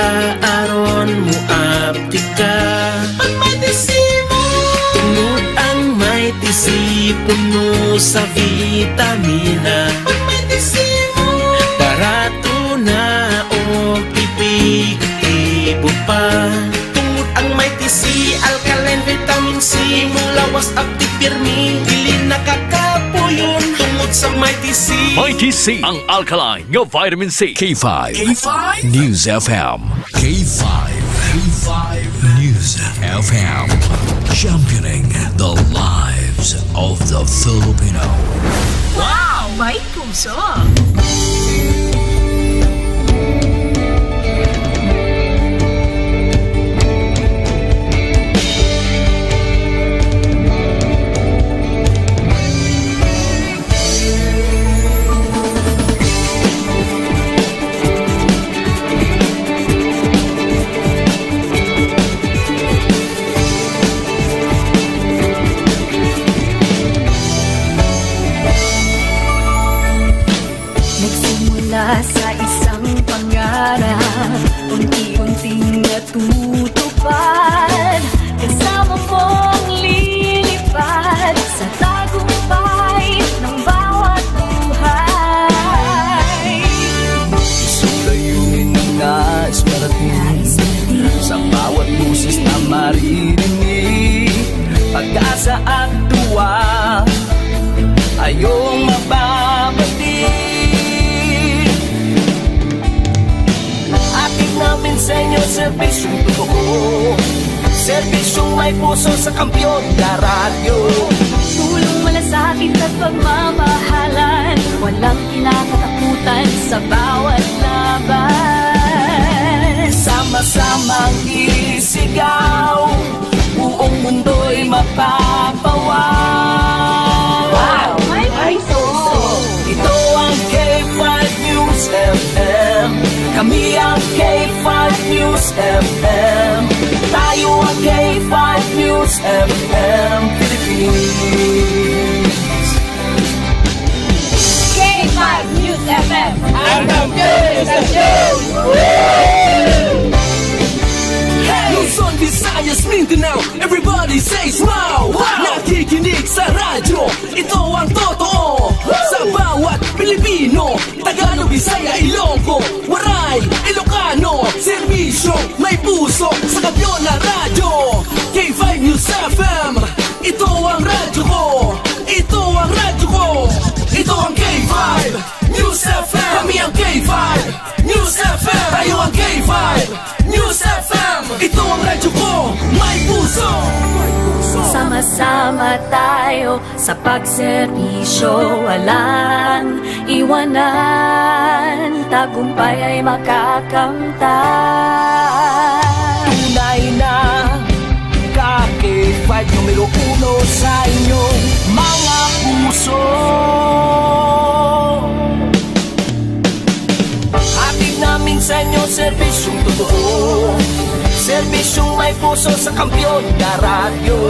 Aron mo abdi ka pag may tisi mo. Tungod ang may tisi puno sa vitamina. Pag may tisi mo barato na o epektibo pa. Tungod ang may tisi alkaline vitamin C mulawas abdi pirmi dili nakakapuyon. Tungod sa may tisi ang alkaline nga vitamin C. K5 News FM. K5 News FM. Championing the lives of the Filipino. Wow! May puso! Sa isang pangarap, unti-unting natutupad. Kasama mong lilipad sa tagumpay ng bawat buhay. Isulay yung nais parating sa bawat busis na maririnig. Pag-asa at tuwa ayong mababati. Namin sa inyo, serbisyong totoo, serbisyong may puso sa kampyon na radyo. Tulong malasakit at pagmamahalan, walang kinakatakutan sa bawat laban. Sama-samang isigaw, buong mundo'y mapapawaw. Wow! May puso! Ito ang K5 News FM. Kami ang K5 News FM. Tayo ang K5 News FM Philippines. K5 News FM. Hanggang K5 Luzon, Visayas, Mindanao, everybody say smile. Nakikinig sa radyo, ito ang totoo. Sa bawat Pilipino, Tagalog, Bisaya, Ilonggo, Waray, Ilocano, serbisyo may puso sa kampyon na radyo. K5 News FM, ito ang radyo ko. Ito ang radyo ko. Ito ang K5 News FM. Kami ang K5 News FM. Tayo ang K5 News FM. Ito ang radyo ko, may puso. Sama-sama tayo sa pagserbisyo, walang iwanan, tagumpay ay makakamtan. Tunay na K5 numero 1 sa inyong mga puso. Hatid namin sa inyo serbisyong totoo, serbisyong may puso sa kampyon na radyo.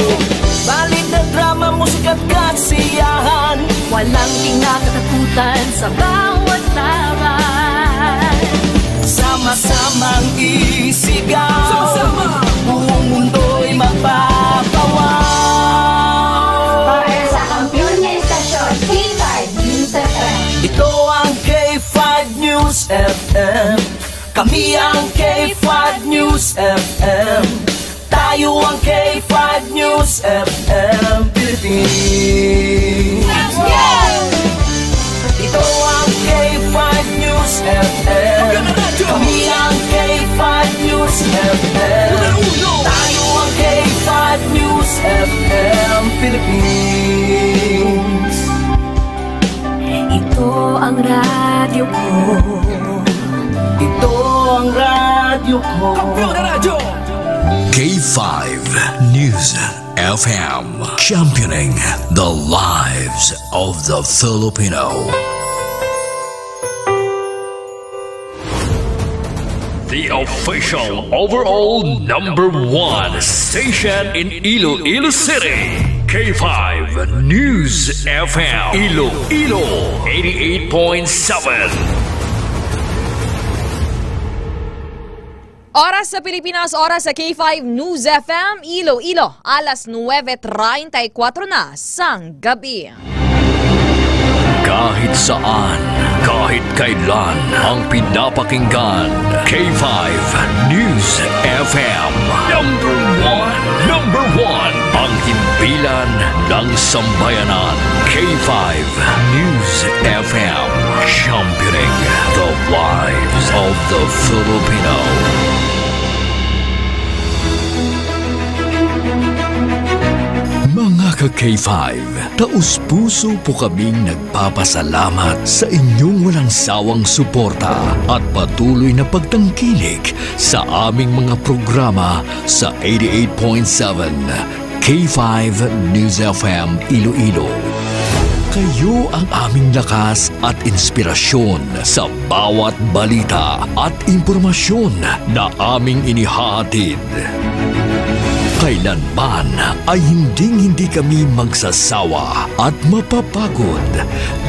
Balit na drama, musika at kasiyahan, walang kinakatakutan sa bawat laban. Sama-samang isigaw, sama-sama, buong mundo'y mapapawaw. Para sa kampyon na istasyon, K5 News FM. Ito ang K5 News FM. Kami ang K5 News FM. Tayo ang K5 News FM Philippines. Let's go! Ito ang K5 News FM. Kami ang K5 News FM. Tayo ang K5 News FM Philippines. Ito ang radyo ko. Ito ang radyo ko. Kampyon na radyo! K5 News FM. Championing the lives of the Filipino. The official overall #1 station in Iloilo City. K5 News FM. Iloilo 88.7. Oras sa Pilipinas, oras sa K5 News FM, Iloilo, alas 9:34 na sang gabi. Kahit saan, kahit kailan, ang pinapakinggan, K5 News FM. Number one, ang himpilan ng sambayanan, K5 News FM. Championing the lives of the Filipino. Mga ka-K5, taus-puso po kaming nagpapasalamat sa inyong walang sawang suporta at patuloy na pagtangkilik sa aming mga programa sa 88.7 K5 News FM Iloilo. Kayo ang aming lakas at inspirasyon sa bawat balita at impormasyon na aming inihahatid. Kailanman ay hindi kami magsasawa at mapapagod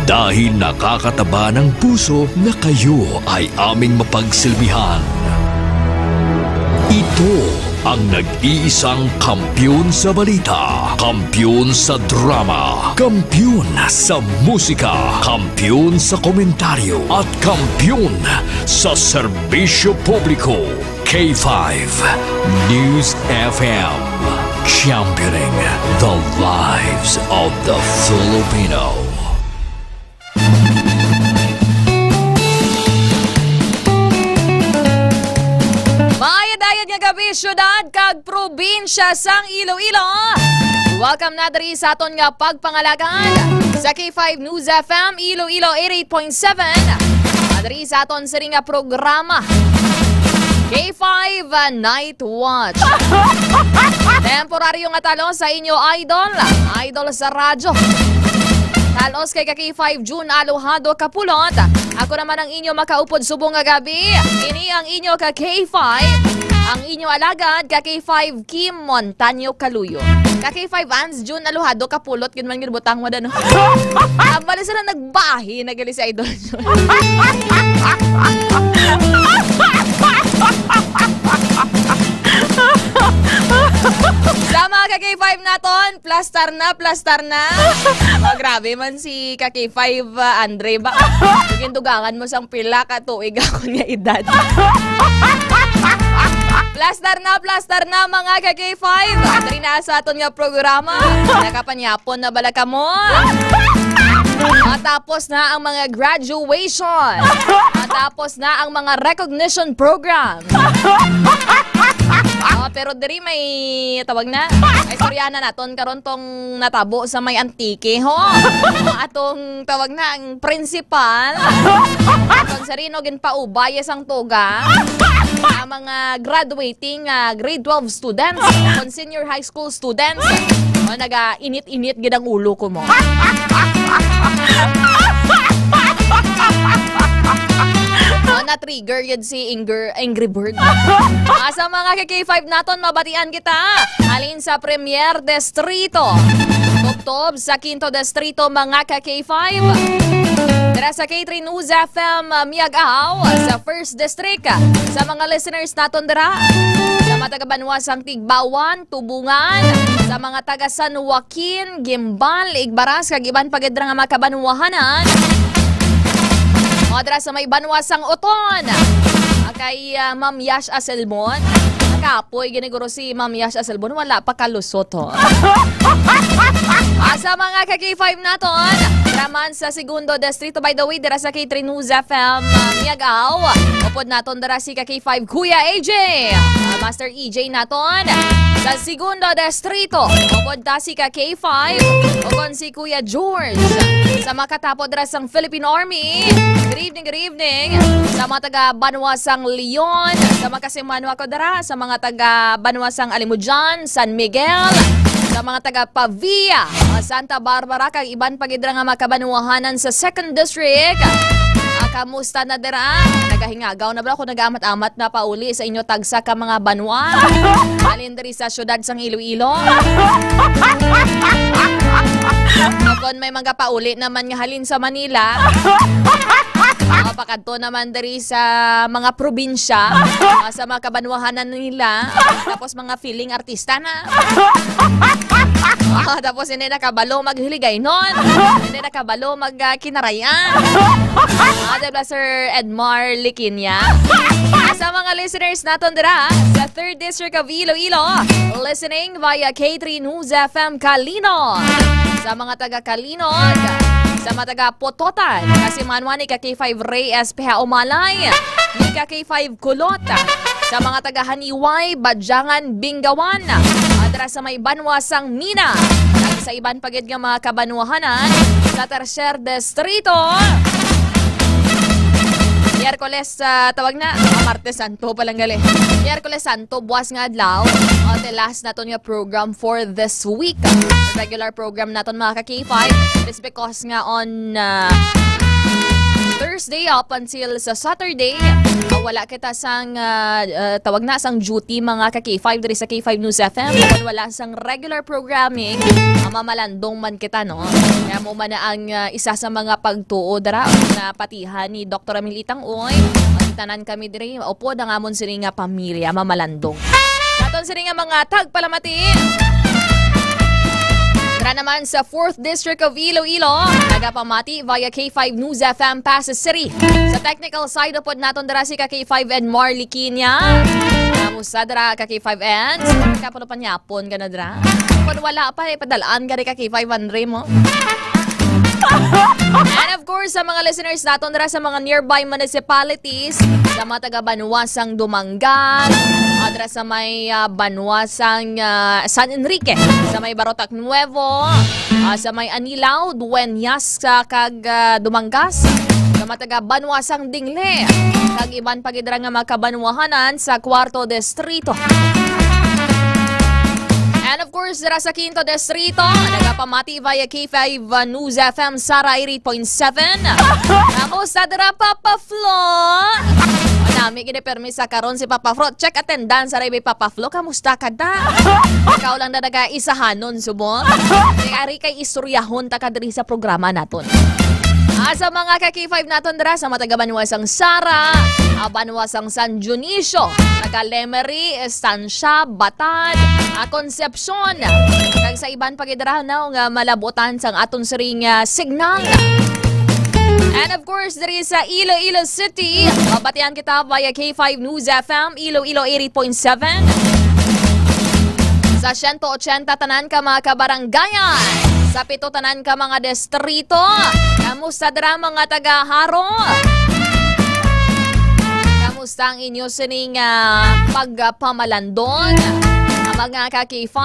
dahil nakakataba ng puso na kayo ay aming mapagsilbihan. Ito ang nag-iisang kampiyon sa balita, kampiyon sa drama, kampiyon sa musika, kampiyon sa komentaryo, at kampiyon sa serbisyo publiko. K5 News FM, championing the lives of the Filipino. Mayadayad nga gabi, syudad kag probinsya sang Iloilo. Welcome na diri sa aton nga pagpangalagan sa K5 News FM Iloilo 88.7. Diri sa aton sa nga programa K5 Night Watch. Temporaryo nga talo sa inyo idol sa radyo. Talos kay K5 June Alohado Kapulot. Ako naman ang inyo makaupod subong nga gabi. Ini ang inyo ka K5, ang inyo alagad ka K5 Kim Montaño Kaluyo. Ka K5 Ans June Alohado Kapulot gid man gid butang mo dano. Abali sila nagbahi nagali si idol. Sa mga ka-K5 naton, plastar na. Oh, grabe man si ka-K5 Andre ba? Tugintugangan mo sang pila ka tuig ako nga edad. Plastar na mga ka-K5. Dari na sa aton nga programa. Nakapanyapon na bala ka mo. Matapos na ang mga graduation. Matapos na ang mga recognition program. Pero diri may tawag na. Ay soryana naton karon tong natabo sa may antike ho. Atong tawag na ang principal. Atong sarino gin paubay sang tuga. Ang mga graduating grade 12 students, senior high school students. Naga-init-init gid ang ulo ko mo. Na-trigger yun si Angry Bird. Sa mga K5 naton, mabatian kita. Alin sa Premier Distrito. Tubtob sa Quinto Distrito, mga K5. Tara sa K3 News FM, Miagaw, sa First District. Sa mga listeners naton dira. Sa mga taga-Banwasang Tigbawan, Tubungan. Sa mga taga San Joaquin, Gimbal, Igbaras, kagiban pagidra nga makabanwahanan. Madra sa may Banwasang Oton. Kay Ma'am Yash Aselbon. Kapoy giniguro si Ma'am Yash Aselbon. Wala pa kalusot ho. Sa mga ka-K5 naton, raman sa Segundo Distrito. By the way, dira sa K3 News FM Miagaw. Upod naton dira si ka-K5 Kuya AJ. Master EJ naton. Sa Segundo Distrito, upod ta si ka-K5. Ukon si Kuya George. Sa makatapo dira sang Philippine Army. Good evening. Sa mga taga Banwasang Leon. Sa makasimanwa ko dira. Sa mga taga Banwasang Alimujan, San Miguel. Sa mga taga Pavia, Santa Barbara, kag iban pagidra nga makabanwahanan sa 2nd District. Kamusta na dira? Nagahingagaw na ba ako nag-amat-amat na pauli sa inyo tagsa ka mga banwa? Alin diri sa syudad sang Iloilo? Kapon may mga pauli naman nga halin sa Manila. Pakadto naman diri sa mga probinsya, sa mga kabanwahanan nila. Tapos mga feeling artista na. Tapos hindi nakabalo maghiligay nun. Hindi nakabalo magkinarayan. Diba Sir Edmar Liquinia? Sa mga listeners natin dira sa 3rd District of Iloilo, listening via K3 News FM Kalinog. Sa mga taga Kalinog, sa mga taga Pototan, kasi manwa ni K5 Ray SPH Umalay, ni K5 Kulot, sa mga taga Haniway, Badyangan, Bingawan, adra sa may Banwasang Mina, sa iban pagid nga mga kabanwahanan sa Tercer Distrito. Miyerkules, tawag na, Martes Santo palang gali. Miyerkules Santo, buwas nga adlaw. The last naton nga program for this week. Regular program naton mga ka-K5. This because nga on Thursday up until sa Saturday, wala kita sang tawag na sang duty mga ka-K5 diri sa K5 News FM. Kung wala sang regular programming, mamalandong man kita, no? Kaya mo man na ang isa sa mga pagtuo dara na patihan ni Dr. Amilitang Uy. Magitanan kami diri, opo da nga mon sini nga pamilya mamalandong. Katon sini nga mga tagpalamatin. Tara naman sa 4th District of Iloilo, nagapamati via K5 News FM Pasay City. Sa technical side upod naton dara si K5 and Marley Kinya. Kamusta dara K5 and kapulo pa nyapon ka na dara. Kung wala pa padalaan ka rin K5 Andre mo. And of course, sa mga listeners naton dara sa mga nearby municipalities, sa mga taga Banwasang Dumangan, dara sa may Banwasang San Enrique, sa may Barotac Nuevo, sa may Anilao, Dueñas, kag Dumangas, sa mga taga Banwasang Dingle, kag iban pagidra nga mga kabanwahanan sa 4th Distrito. And of course, dara sa 5th Distrito, nagapamati via K5 News FM Sara 88.7. Kamusta dara Papa Flo? Nami gini-permis sa karon si Papa Flo. Check attendance sa Ray Papa Flo. Kamusta ka da? Ikaw lang na nag-isahanon, subon. Ari kay istoryahon ta ka diri sa programa naton. Sa mga ka-K5 naton dara sa mga taga Banwasang Sara, Banwasang San Dionisio, taga Lemery, Estancia, Batad, Concepcion, kag sa iban pagidara na nga malabutan sang aton siring signal. And of course, diri sa Iloilo City, batian kita via K5 News FM, Iloilo 88.7. Sa 180 tanan ka mga kabaranggayan, sa 7 tanan ka mga distrito, kamusta dara mga taga-Haro? Kamusta ang inyo sining pagpamalandong? Ang mga ka-K5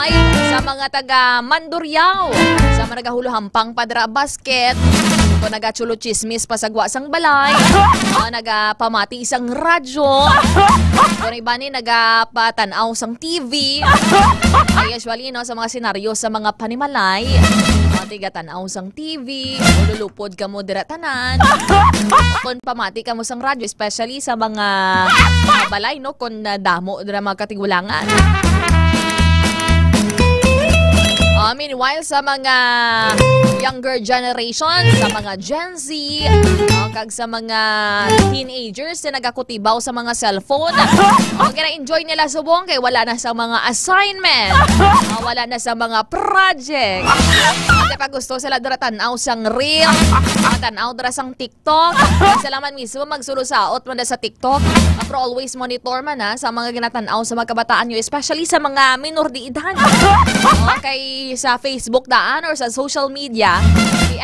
sa mga taga-Mandurriao, sa mga nagahuluhampang padra basket, kung nagachulo chismis pasagwa sang balay, nagapamati isang radyo, kung iba ni nagapatanaw sang TV, usually no, sa mga senaryo sa mga panimalay, tigatanaw sang TV, lulupod ka mo diratanan, kung pamati ka mo sang radyo, especially sa mga balay, no, kung damo dira mga katigulangan. Meanwhile, sa mga younger generation, sa mga Gen Z, kag sa mga teenagers na nagakutibaw sa mga cellphone, enjoy nila subong kay wala na sa mga assignment, wala na sa mga project. At pag gusto sila dara tanaw sang reel, tanaw dara sang TikTok, sila man mismo magsulusaot man sa TikTok, pero always monitor man sa mga ginatanaw sa mga kabataan nyo, especially sa mga minor de edad. Okay, sa Facebook daan or sa social media,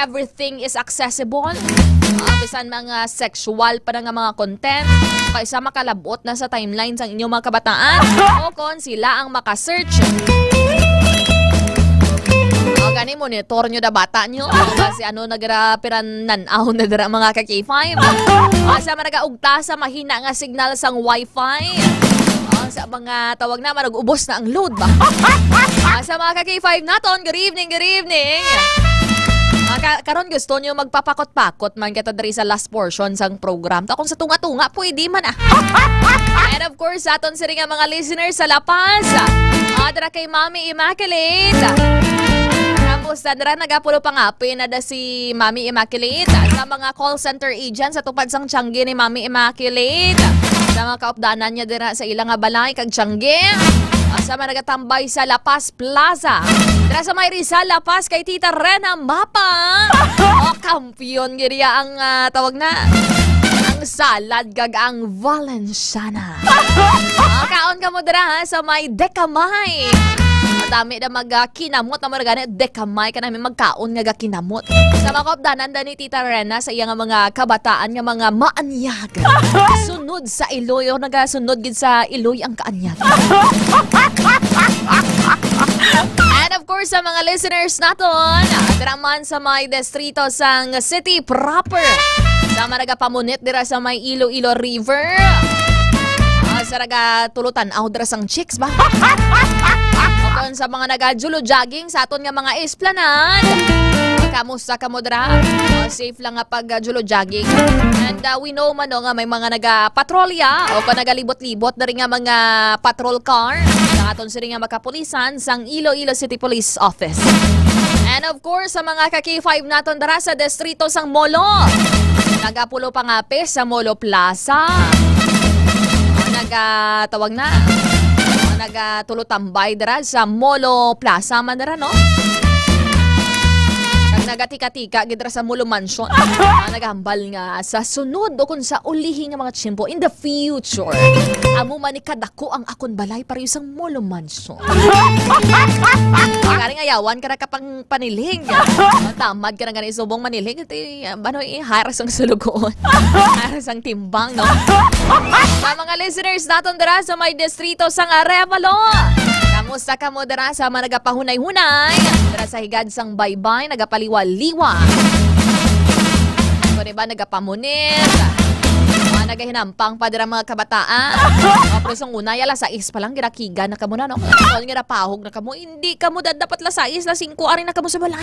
everything is accessible. Bisan mga sexual pa nga mga content, kaysa makalabot na sa timeline sa inyong mga kabataan, o kung sila ang makasearch. Gani monitor nyo da bata nyo, kasi nagarapiran nanaw na dara mga ka-K5. Sa managaugta sa mahina nga signal sang Wi-Fi. Sa mga tawag na, nag-ubos na ang load ba? Sa mga ka-K5 naton, good evening, good evening. Karon gusto nyo magpapakot-pakot man kita dari sa last portion sang program. Kung sa tunga-tunga, pwede man And of course, aton sila nga mga listeners sa La Paz. Dara kay Mami Immaculate. Kamusta dara nagapulo pangapi na da si Mami Immaculate sa mga call center agent sa tupad sang Tiangge ni Mami Immaculate. Sa mga kaupdanan niya dira sa ilang nga balay kag Tiangge. Sa mga nagatambay sa La Paz Plaza. Dira sa may Rizal, La Paz kay Tita Rena Mapa. Kampiyon giriya ang tawag na. Ang salad kag ang Valenciana. Kaon ka mo dira sa may Dekamay. Madami na magkinamot na maragana Dekamay ka namin magkaon nga kinamot. Sa mga kaupdanan da ni Tita Rena sa iyang mga kabataan nga mga maanyag. Sunod sa Iloy o nagasunod gid sa Iloy ang kaanyag. And of course sa mga listeners naton, draman sa may distrito sang city proper. Sa mga nagapamunit dira sa may Iloilo River. Sa nagatulutan out dira sang chicks ba? Kung sa mga nag-julo jogging sa aton nga mga esplanan. Kamusta ka mo dra? Safe lang nga pag-julo jogging. And we know man nga may mga naga-patrolya o kung nagalibot-libot na rin nga mga patrol car sa aton sila nga makapulisan sang Iloilo City Police Office. And of course, sa mga ka-K5 naton dara sa distrito sang Molo. Nagapulo pangapi sa Molo Plaza. Nagatawag na. Nagatulotambay dara sa Molo Plaza man dara no. Kag nagatika-tika gid dara sa Molo Mansion. Nagahambal nga sa sunod o kun sa ulihi nga mga tsimpo in the future. Amo man ni kadako ang akon balay pareho sang Molo Mansion. Kari nga yawan ka na kapang paniling. Tamad ka na gani subong maniling. Banoy haras ang sulugoon. Haras ang timbang no. Sa mga listeners naton dara sa may distrito sang Arevalo. Kamusta ka mo dara sa mga nagapahunay-hunay? Dara sa higad sang baybay, nagapaliwa-liwa. Kung diba nagapamunit? Nagahinampang pa dira mga kabataan. Pero sa una, lasais pa lang, ginakiga na kamo na, no? Kung ginapahog na kamo, hindi kamo dapat lasais, lasing ko, arin na kamo sa balay.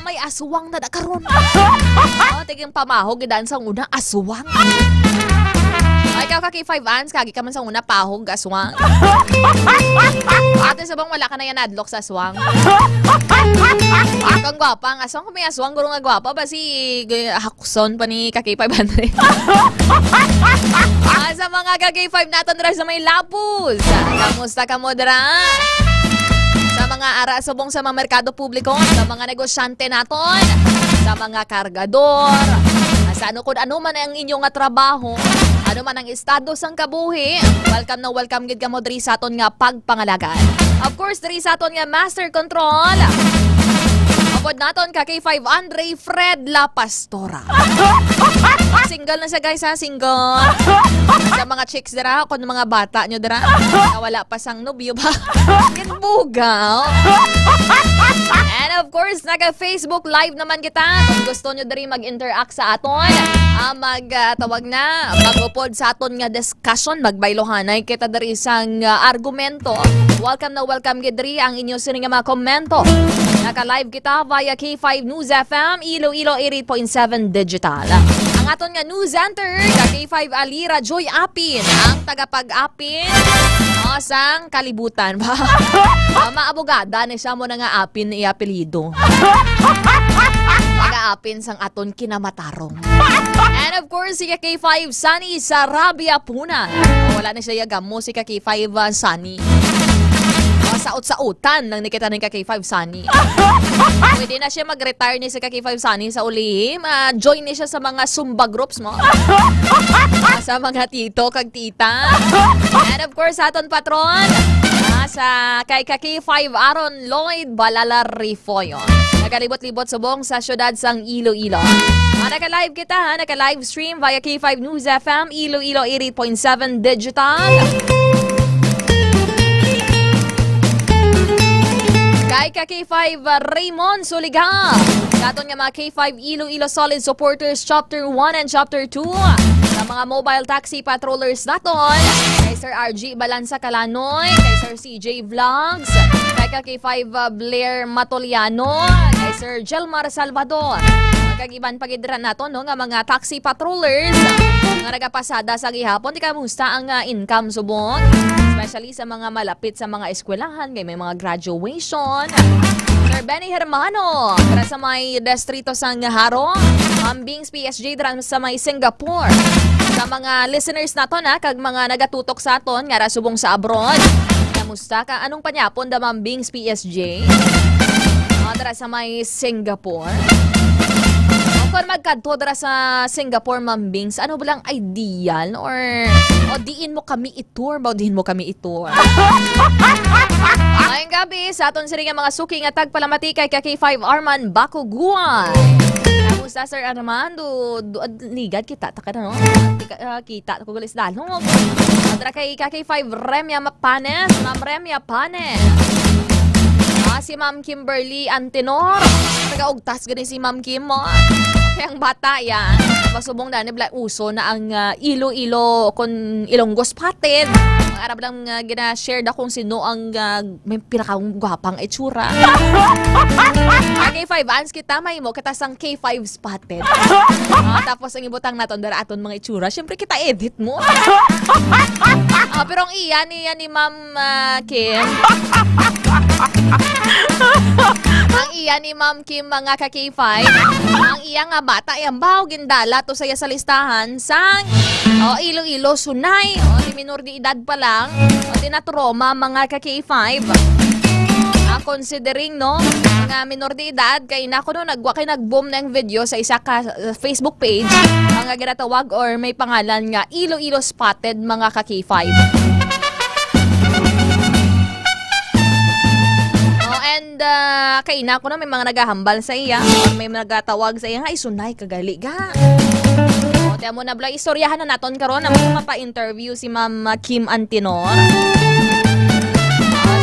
May aswang na karon. Tiging pamahog, gidaan sa una, aswang. Ay, ikaw ka K5 ans, kagi ka man sa una, pahog, aswang. Ate, sabang wala ka na yan adlock sa aswang. Kang gwapa, ang aswang, kung may aswang, guro nga gwapa, ba si Hakson pa ni K500. Sa mga K5 natin dira sa may Lapus. Kamusta ka mo dira? Sa mga subong sa mga merkado publiko, sa mga negosyante naton, sa mga kargador, sa ano kung ano man ang inyong trabaho, ano man ang estado sang kabuhi, welcome na welcome gid ka mo diri sa aton nga pagpangalagan. Of course, diri sa aton nga master control. Apod naton ka K5 Andre Fred La Pastora. Single na siya guys ha, single. Sa mga chicks dira, kung mga bata nyo dira, wala pa sang nobyo ba? Kinbugaw. And of course, naka-Facebook live naman kita. Kung gusto nyo diri mag-interact sa aton, mag-tawag na, mag-upod sa aton nga discussion, magbailohanay kita diri sang argumento. Welcome na welcome gid diri ang inyo sining mga komento. Naka-live kita via K5 News FM, Iloilo 88.7 Digital. Ang aton nga news center, K5 Alira Joy Apin, ang tagapag-apin sang kalibutan ba? Maabogada ni siya mo na nga apin ni apelido. Taga-apin sang aton kinamatarong. And of course, si K5 Sunny Sarabia Puna. Wala na siya yagam mo si K5 Sunny. Saot-saotan nang nikita ng K5 Sunny. Pwede na siya mag-retire ni si K5 Sunny sa ulihim. Join niya siya sa mga Zumba groups mo. Sa mga tito kag tita. And of course, aton patron sa kay K5 Aaron Lloyd Balala Rifoyo. Nakalibot-libot subong sa syudad sang Iloilo. Naka-live kita ha, naka-live stream via K5 News FM, Iloilo 88.7 Digital. Kay K5 Raymond Suliga. Daton nga mga K5 Iloilo Solid Supporters Chapter 1 and Chapter 2. Sa mga mobile taxi patrollers naton. Kay Sir RG Balansa Calanoy. Kay Sir CJ Vlogs. Kay K5 Blair Matoliano. Kay Sir Jelmar Salvador. Kagiban pagidran nato no nga mga taxi patrollers nga nagapasada sa gihapon. Di ka musta ang income subong, especially sa mga malapit sa mga eskwelahan kay may mga graduation. Sir Benny Hermano para sa may distrito sa Haro, Mambings PSG dran sa may Singapore. Sa mga listeners nato na kag mga nagatutok sa aton nga ra subong sa abroad. Kamusta ka? Anong panyapon da Mambings PSG? Dara sa may Singapore. Kung magkadto dara sa Singapore, Mambings, ano ba lang ideal? Or diin mo kami itur? Diin mo kami itur? Ngayong gabi, sa aton siring mga suki nga tagpalamati kay K5 Arman Bakuguan. Kamusta, Sir Armando? Ligad kita, taka na, no? Kita, kugulis dalong. Dara kay K5 Remya Panes, Ma'am Remya Panes. Si Ma'am Kimberly Antenor. Nag-augtas gani si Ma'am Kim mo. Kaya ang bata yan. Masubong na nibla uso na ang ilo-ilo kon Ilonggo spotted. Ang Arab lang gina-share na kung sino ang may pinakang gwapang itsura. K5 ans kita may mo kita sang K5 spotted. Tapos ang ibutang naton dara aton mga itsura. Syempre kita edit mo. Pero ang iyan ni Ma'am Kim. Ang iya ni Ma'am Kim mga ka-K5, ang iya nga bata yung baw gindala to saya sa listahan sang ilo-ilo sunay di minor di edad pa lang tinatroma mga ka-K5. Considering no nga minor de edad kay nako no nag-boom na ang video sa isa ka Facebook page ang ginatawag or may pangalan nga ilo-ilo spotted mga ka-K5. And kay na ko na may mga naghahambal sa iya or may nagatawag sa iya nga isunay kagali ga. Tiyan mo na bla istoryahan na naton karon na mapa-interview si Ma'am Kim Antenor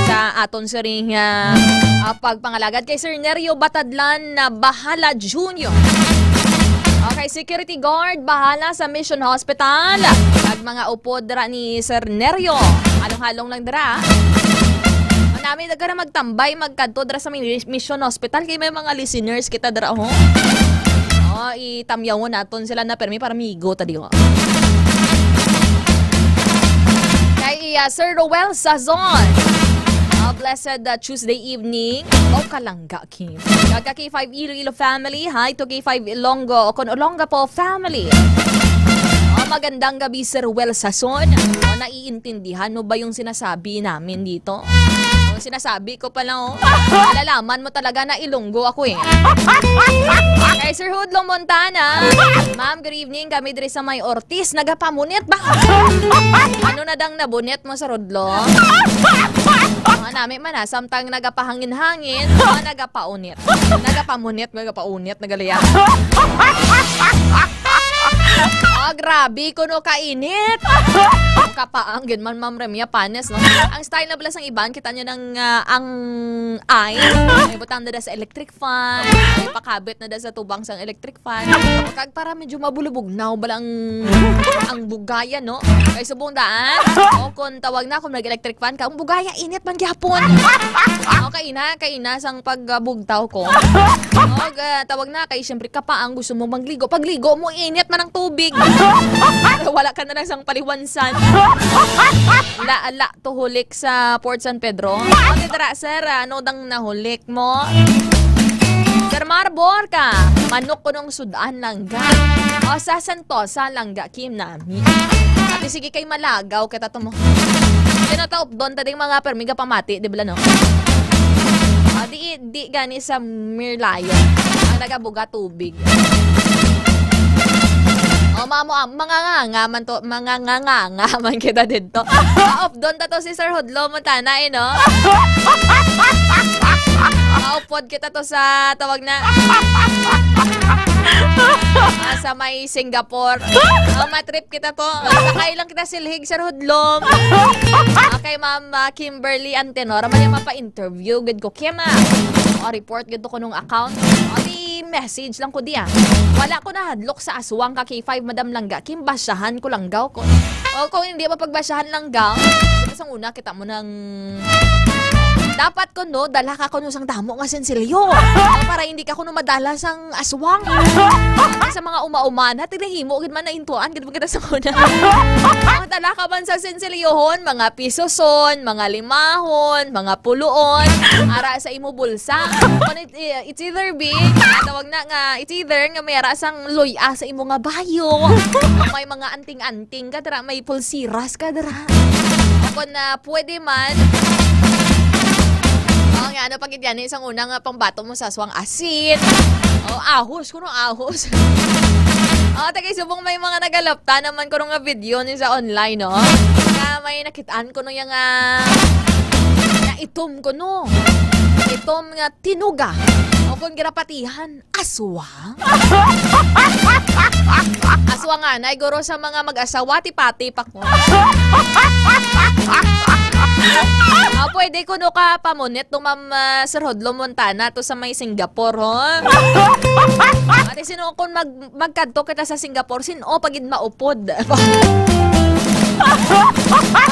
sa aton siring pagpangalagad kay Sir Nerio Batadlan na Bahala Jr. Okay, security guard bahala sa Mission Hospital. Kag mga upod dra ni Sir Nerio. Halong-halong lang dra. Namin daga na magtambay magkadto dra sa Mission Hospital kay may mga listeners kita dra ho. Itamyaw naton sila na permi para migo ta diwa. Kay Sir Roel Sazon. Blessed Tuesday evening. Kalangga Kim. Kag K5 Iloilo family. Hi to K5 Ilonggo kon Olonga po family. Magandang gabi Sir Roel Sazon. Naiintindihan mo ba yung sinasabi namin dito? Sinasabi ko pala alalaman mo talaga na Ilonggo ako eh. Kay Sir Hudlo Montana. Ma'am, good evening. Kami diri sa may Ortiz. Nagapamunit ba? Ano na dang nabunet mo sa Hudlo? Namin man samtang nagapahangin-hangin, nagapaunit. Nagapamunit, nagapaunit, nagaliya. Grabe kuno kainit. Kapaang man Ma'am Remya Panes no. Ang style na bala sang iban kita nyo ng ang ay may butang na da sa electric fan, may pakabit na da sa tubang sang electric fan. Kag para medyo mabulubog na balang ang bugaya no. Kay subong daan kun tawag na kung nag-electric fan ka, ang bugaya init man gyapon. Kay na sang pagbugtaw ko. Tawag na kay syempre kapaang gusto mo magligo. Pagligo mo init man ang tubig. Wala ka na lang sang paliwansan. Ala tuhulik sa Port San Pedro. Dara sir, ano dang nahulik mo? Sir Marbor ka, manok ko nung sudan langga. Sa Santosa langga Kim nami. At sige kay malagaw kita to mo. Tinatawp doon tading mga permiga pamati, di ba no? Di gani sa Mirlayo ang nagabuga tubig. Mga ngangaman kita dito. Off doon ta to si Sir Hudlo Montana no? Maupod kita to sa tawag na sa may Singapore. Matrip kita to. Sakay lang kita silhig Sir Hudlo. Okay, Ma'am Kimberly Antenor. Mali mapa-interview. Good ko, Kim report gito ko nung account. Message lang ko diya. Wala ko na hadlok sa aswang ka K5 Madam Langga. Kim basahan ko langgaw ko. O kung hindi mapagbasahan lang gang, sa una kita mo ng dapat ko no, dala ka ko no sang damo nga sensilyo. Para hindi ka ko no madala sang aswang. Sa mga uma-umana, tinahimo gid man na intuan gid kita sa una. Dala ka man sa sensilyohon, mga pisoson, mga limahon, mga puluon, ara sa imo bulsa. It's either big, tawag na nga, it's either nga may ara sang loya sa imo nga bayo. May mga anting-anting ka dira, may pulsiras ka dira. Kung na pwede man, nga ano pag yan, isang unang pangbato mo sa aswang asin. Ahos, kuno ahos. Tagay subong may mga nagalapta naman ko nga video ni sa online, no? Nga may nakitaan ko no yung itom ko no. Itom nga tinuga. O kung girapatihan, aswang. Aswang nga na, iguro sa mga mag-asawa, tipati-pak mo. Pwede ko no ka pamunit nung Sir Hodlo Montana to sa may Singapore, ho? Ate, sino kung magkanto kita sa Singapore, sino pagid maupod?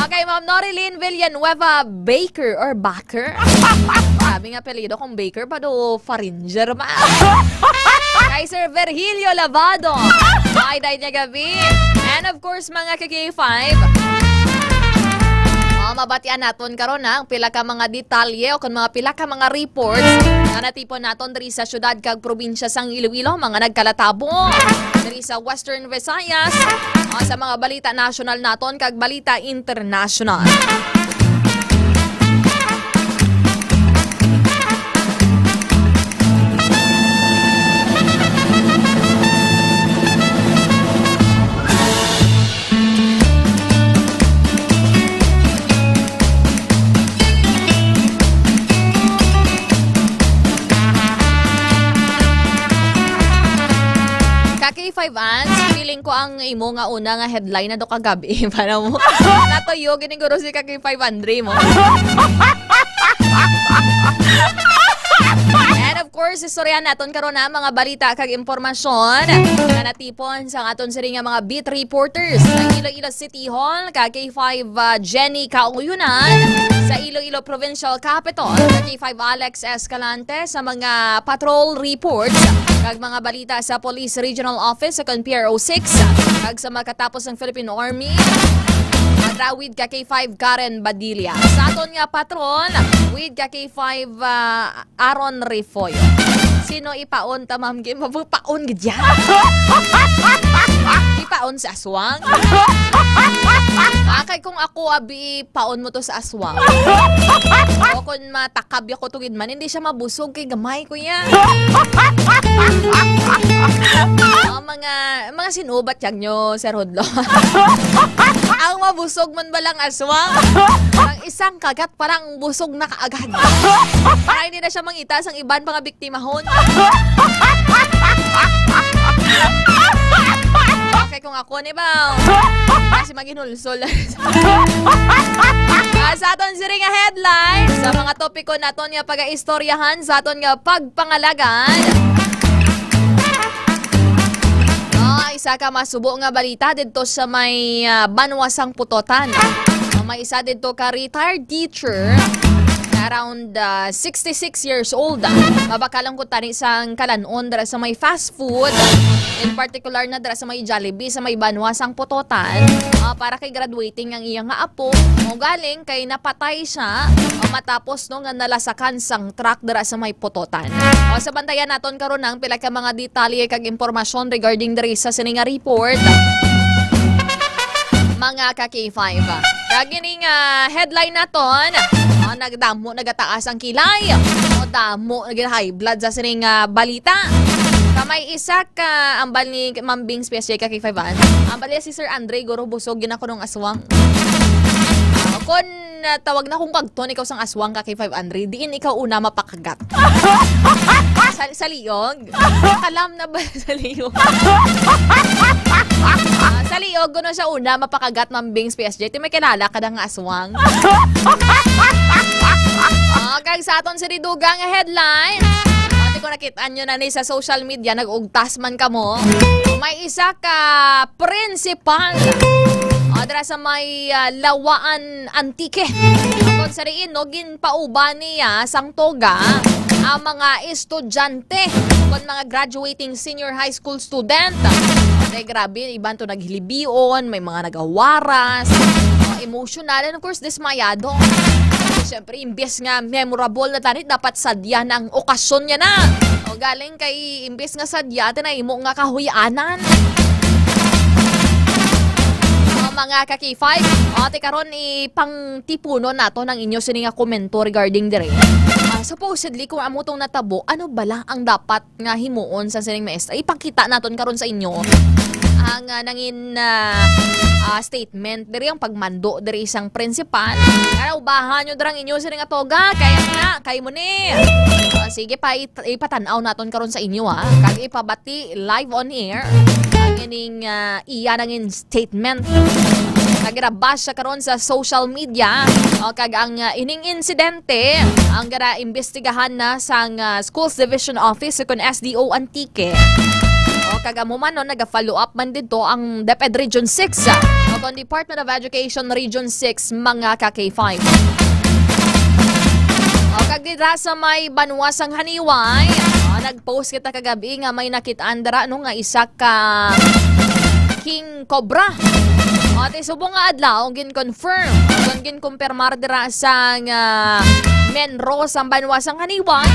Okay, Ma'am Norilyn Villanueva Baker or Baker. Sabi nga apelido kong Baker pa do Faringer ma. Kay Sir Virgilio Lavado. Ay, day niya gabi. And of course, mga KK5. Mabatian naton karon na ang pila ka mga detalye o kung mga pila ka mga reports na natipon naton diri sa syudad kag probinsya sang Iloilo, mga nagkalatabo diri sa Western Visayas, sa mga balita national naton kag balita international. K5 Ans, feeling ko ang imo nga una nga headline na do kagabi para mo natuyo giniguro si K5 Andre mo. And of course, istorya naton karon na mga balita kag impormasyon na natipon sa aton siri nga mga beat reporters sa Iloilo City Hall kag K5 Jenny Kauyunan sa Iloilo Provincial Capital, K5 Alex Escalante sa mga patrol reports kag mga balita sa Police Regional Office sa PRO 6 kag sa makatapos ng Philippine Army with K5 Karen Badilla. Sa aton nga patron with K5 Aaron Rifoyo. Sino ipaon ta ma'am game? Mabupaon gidya. Ipaon sa aswang. Kay kung ako abi paon mo to sa aswang. O kung matakab ako tugid man hindi siya mabusog kay gamay ko yan. Mga sinubat yang nyo, Sir Hodlo. Ang mabusog man balang aswang. Ang isang kagat parang busog na kaagad. Para hindi na siya mangita sang iban mga biktimahon. Okay, kung ako ni ba? Kasi maginulsol. Sa aton siri nga headline, sa mga topiko naton nga pag-istoryahan, sa aton nga pagpangalagan. Isa ka masubo nga balita dito sa may Banwasang Putotan. May isa dito ka retired teacher around 66 years old. Mabakalang ko tani sang kalanon dara sa may fast food. In particular na dara sa may Jollibee sa may Banwasang Putotan. Para kay graduating ang iyang nga apo. O galing kay napatay siya matapos no nga nalasakan sang truck dara sa may Putotan. Sa bantayan naton karon nang pila ka mga detalye kag impormasyon regarding diri sa sininga report. Mga ka-K5. Kagini nga headline naton, nagdamo nagataas ang kilay. O damo nag-high blood sa sining balita. May isa ka ambal ni Mambing Special ka-K5. Ambal niya si Sir Andre guro busog gina ko nung aswang. Kung tawag na kung kagton ikaw sang aswang ka-K5 Andre, diin ikaw una mapakagat. Sa liyog? Kalam na ba sa liyog? Sa liyog, gano'n siya una, mapakagat Mambing PSG. Ito may kilala ka nga aswang. Kag sa aton si Riduga nga headline. Ate ko nakitaan nyo na ni sa social media, nag-ugtas man ka mo. May isa ka principal Dara sa may Lawaan Antique. Kung sariin, no, ginpauban niya sang toga ang mga estudyante kung mga graduating senior high school student. Grabe, iban to naghilibion, may mga nagawaras, emotional, and of course, dismayado. Siyempre, imbes nga memorable na tanit, dapat sadya ng okasyon niya na. O galing kay imbes nga sadya, tinahimo nga kahuyanan. Mga ka-K5, karon ipang tipuno nato ng inyo sini nga komento regarding dire. Supposedly, kung amo tong natabo, ano bala ang dapat nga himuon sa sining maestra? Ipakita naton karon sa inyo ang nangin statement diri ang pagmando diri isang principal. Kaya ubahan nyo darang inyo sining nga toga, kaya nga kay mo ni. Sige pa ipatanaw naton karon sa inyo kag ipabati live on air ang ining iya nangin statement. Nagirabas siya karon sa social media kag ang ining insidente ang gara imbestigahan na sang Schools Division Office kun SDO Antique. Kag amo man naga-follow up man dito ang DepEd Region 6 kung Department of Education Region 6 mga ka-K5. Kag dira sa may Banwasang Haniway, nag-post kita kagabi nga may nakitaan dara nga isa ka King Cobra. At subong nga adlaw gin-confirm, gin-kumpirmar dira sa Menro sa Banwasang Haniway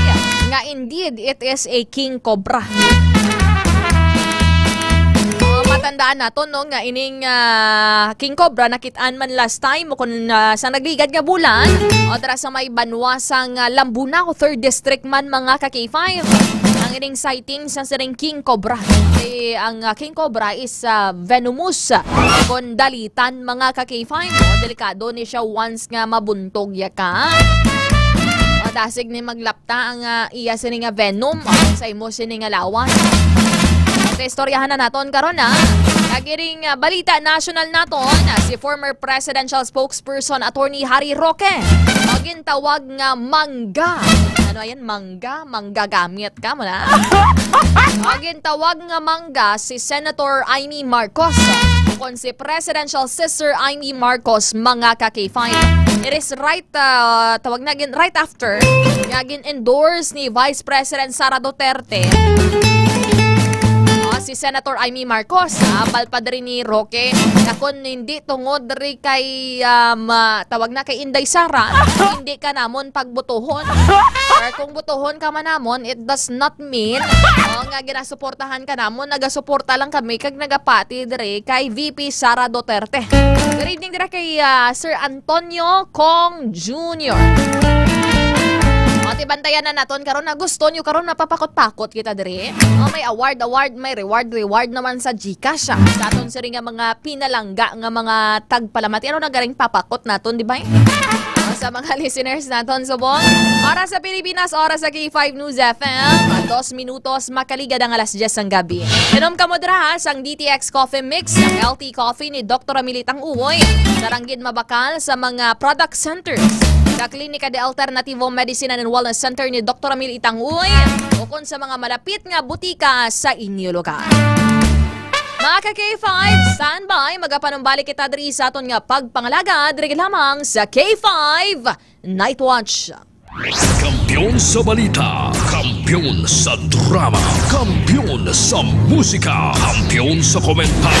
nga indeed it is a King Cobra. Matandaan nato no nga ining King Cobra nakitaan man last time kung sa nagligad nga bulan o dara sa may Banwasang Lambunao 3rd District man mga ka-K5 ang ining sighting sa siring King Cobra. Ang King Cobra is venomous kung dalitan mga ka-K5. Delikado ni siya once nga mabuntog ya ka. Dasig ni maglapta ang iya sining nga venom sa imo sining nga lawas. Istoryahan na naton karon Kagiring balita national naton si former presidential spokesperson Attorney Harry Roque. Magintawag nga mangga. Ano yan? Mangga? Manggagamit ka mo na? Magintawag nga mangga si Senator Amy Marcos. Kung si presidential sister Amy Marcos mga ka-K5. It is right, tawag na right after nga endorse ni Vice President Sara Duterte si Senator Amy Marcos. Palpad rin ni Roque na kung hindi tungod rin kay tawag na kay Inday Sara, hindi ka namon pagbutuhon. Or kung butuhon ka man namon, it does not mean nga ginasuportahan ka namon, nagasuporta lang kami kag nagapati rin kay VP Sara Duterte. Good evening dira kay Sir Antonio Kong Jr. Bantayan na naton karon na gusto nyo karon napapakot-pakot kita diri. May award, may reward naman sa GCash sa aton siri nga mga pinalangga nga mga tagpalamati. Ano nagaring papakot naton, di ba? Sa mga listeners naton subong. Oras sa Pilipinas, oras sa K5 News FM. 2 minutos makaligad ang alas 10 ng gabi. Inom ka mo dira sang DTX Coffee Mix, ang LT Coffee ni Dr. Militang Uwoy. Naranggid mabakal sa mga product centers. Klinika de Alternativo Medicine and Wellness Center ni Dr. Amil Itanguy o kung sa mga malapit nga butika sa inyo lugar. Mga ka-K5, standby, magapanumbalik kita diri sa aton nga pagpangalaga diri lamang sa K5 Night Watch. Kampiyon sa balita, kampiyon sa drama, kampiyon sa musika, kampiyon sa komentar.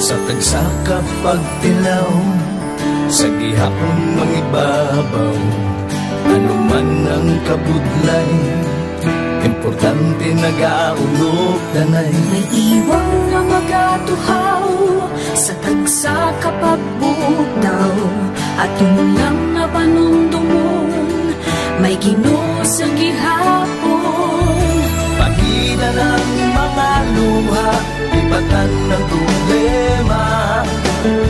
sa tagsaka pagtilaw, sa gihapon mangibabaw, ano man ang kabudlay, importante nagaulog danay. May iwang na magatuhaw sa tagsaka pagbutaw, at yun lang na panumdumon, may Ginoo sa gihapon. Pahina ng mga luha, ibatan ng problema,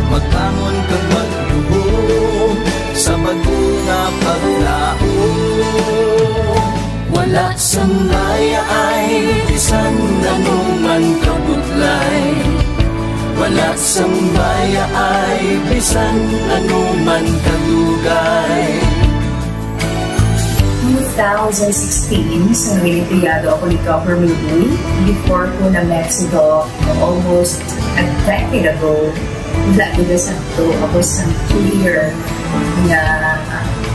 magbangon kang magluhod sa bago nga paglaon. Wala sang maya ay bisan anuman kabudlay, wala sang maya ay bisan anuman kadugay. 2016, sa Olimpiado ako ni Dr. Mili. Before ko na Mexico, almost a decade ago, dahil sa ito, ako sa clear na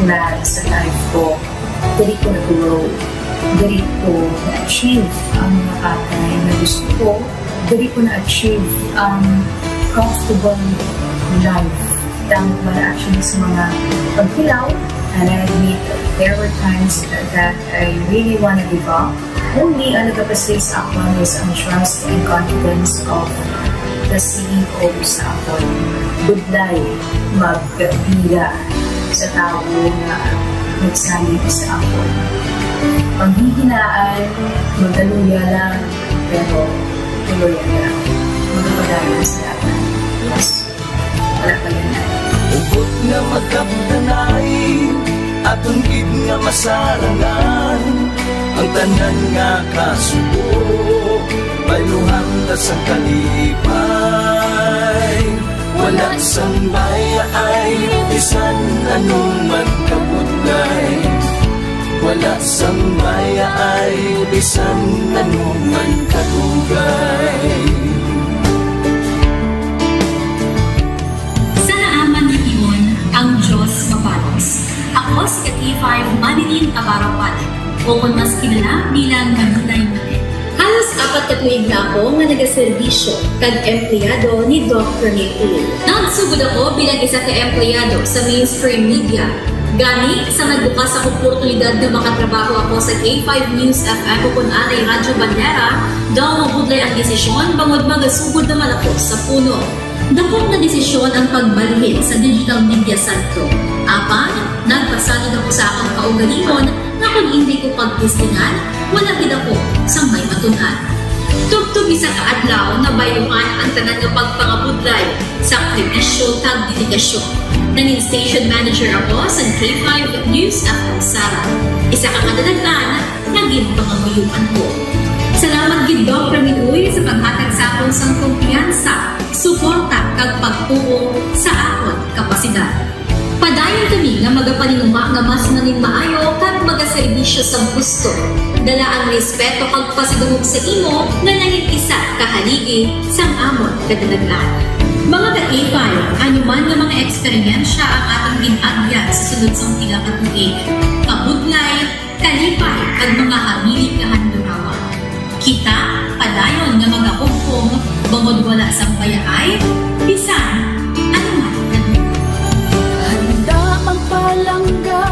plan sa life ko. Dali ko na-grow. Dali ko na-achieve ang mga katay na gusto ko. Dali ko na-achieve ang comfortable life. Dahil wala actually sa mga pagkilaw. And I admit there were times that I really want to give up. Only ang nagkapasay sa akin is ang trust and confidence of the CEO sa akin. Budlay, magpila sa tao na nagsalit sa akin. Panghihinaan, magdaluya lang, pero tuloy lang. Magpapadayon sa akin. Yes, wala pa yan na. Ubot nga magkapdanay, atong gid nga masarangan, ang tanan nga kasubo, bayluhan ta sa kalipay. Wala sang maya ay bisan anuman kabudlay, wala sang maya ay bisan anuman kadugay. Ang Diyos mapalos. Ako si Kat-5 Manilin Abarapan, o kung mas kilala bilang Manilay Manil. Halos 4 ka tuig na ako nga nagaserbisyo kag empleyado ni Dr. Nick. Nagsugod ako bilang isa ka empleyado sa mainstream media. Gani sa nagbukas ang oportunidad na makatrabaho ako sa K5 News FM o kung anay Radyo Bandera, daw mabudlay ang desisyon bangod magasugod naman ako sa puno. Dakot na desisyon ang pagbalhin sa digital media sentro. Apan, nagpasanod ako sa akong kaugalingon na kung hindi ko pagtistingan, wala gid ako sa may matunan. Tugtog isa ka adlaw na bayuhan ang tanan nga pagpangabudlay sa sakripisyo kag dedikasyon. Nanging station manager ako sa K5 News FM Sara. Isa ka kadagdagan, naging pangamuyuan ko. Salamat gid Dr. Niuy sa paghatag sa akon sang kumpiyansa, suporta kag pagtuo sa akon kapasidad. Padayon kami nga magapaninuma nga mas naning maayo kag magaserbisyo sa gusto. Dala ang respeto kag pasigumog sa imo nga nanging isa kahaligi sang amon kadalagan. Mga ka-K5, anuman nga mga eksperyensya ang atong ginagyan sa sunod sang pila ka tuig. Kabudlay, kalipay kag mga hamilig nga handurawa. Kita, padayon nga magahugpong, bangod wala sa bayaay, bisan, anuman ganun. Handa ang palangga,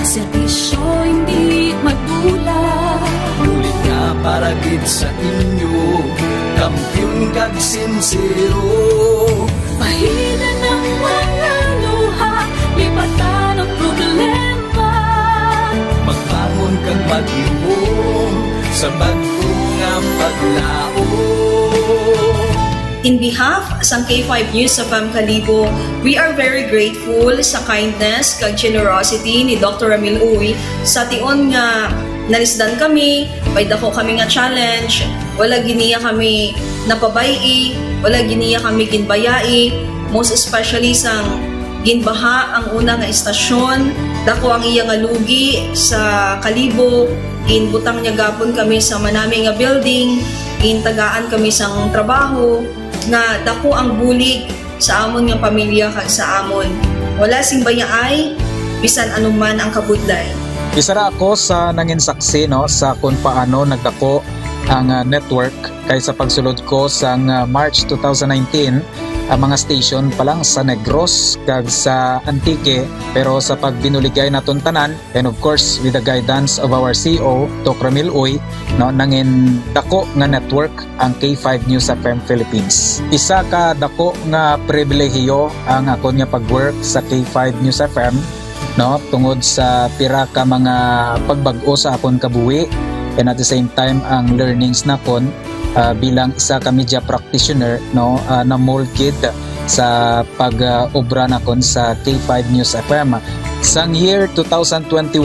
serbisyo hindi madula. Ulit nga para gid sa inyo, kampiyon kag sincero. Pahina ng mga luha, lipatan ang problema. Magbangon kag mag-iwong sa bago nga paglaon. In behalf sa K5 News FM Kalibo, we are very grateful sa kindness kag generosity ni Dr. Ramil Uy sa tion nga nalisdan kami, may dako kami nga challenge, wala giniya kami napabayi, wala giniya kami ginbayai, most especially sang ginbaha ang una nga istasyon, dako ang iya nga lugi sa Kalibo, ginbutang niya gapon kami sa manami nga building, gintagaan kami sang trabaho, nga dako ang bulig sa amon nga pamilya kag sa amon. Wala sing bayaay, bisan anuman ang kabudlay. Isa ra ako sa nangin saksi no sa kung paano nagdako ang network kay sa pagsulod ko sa March 2019 ang mga station pa lang sa Negros kag sa Antique, pero sa pagbinuligay naton tanan and of course with the guidance of our CEO Dr. Ramil Uy, no, nangin dako nga network ang K5 News FM Philippines. Isa ka dako nga pribilehiyo ang ako nga pag-work sa K5 News FM, no, tungod sa pira ka mga pagbag-o sa akon kabuhi and at the same time ang learnings nakon bilang isa ka media practitioner, no, na molded sa pag-obra nakon sa K5 News FM. Sang year 2021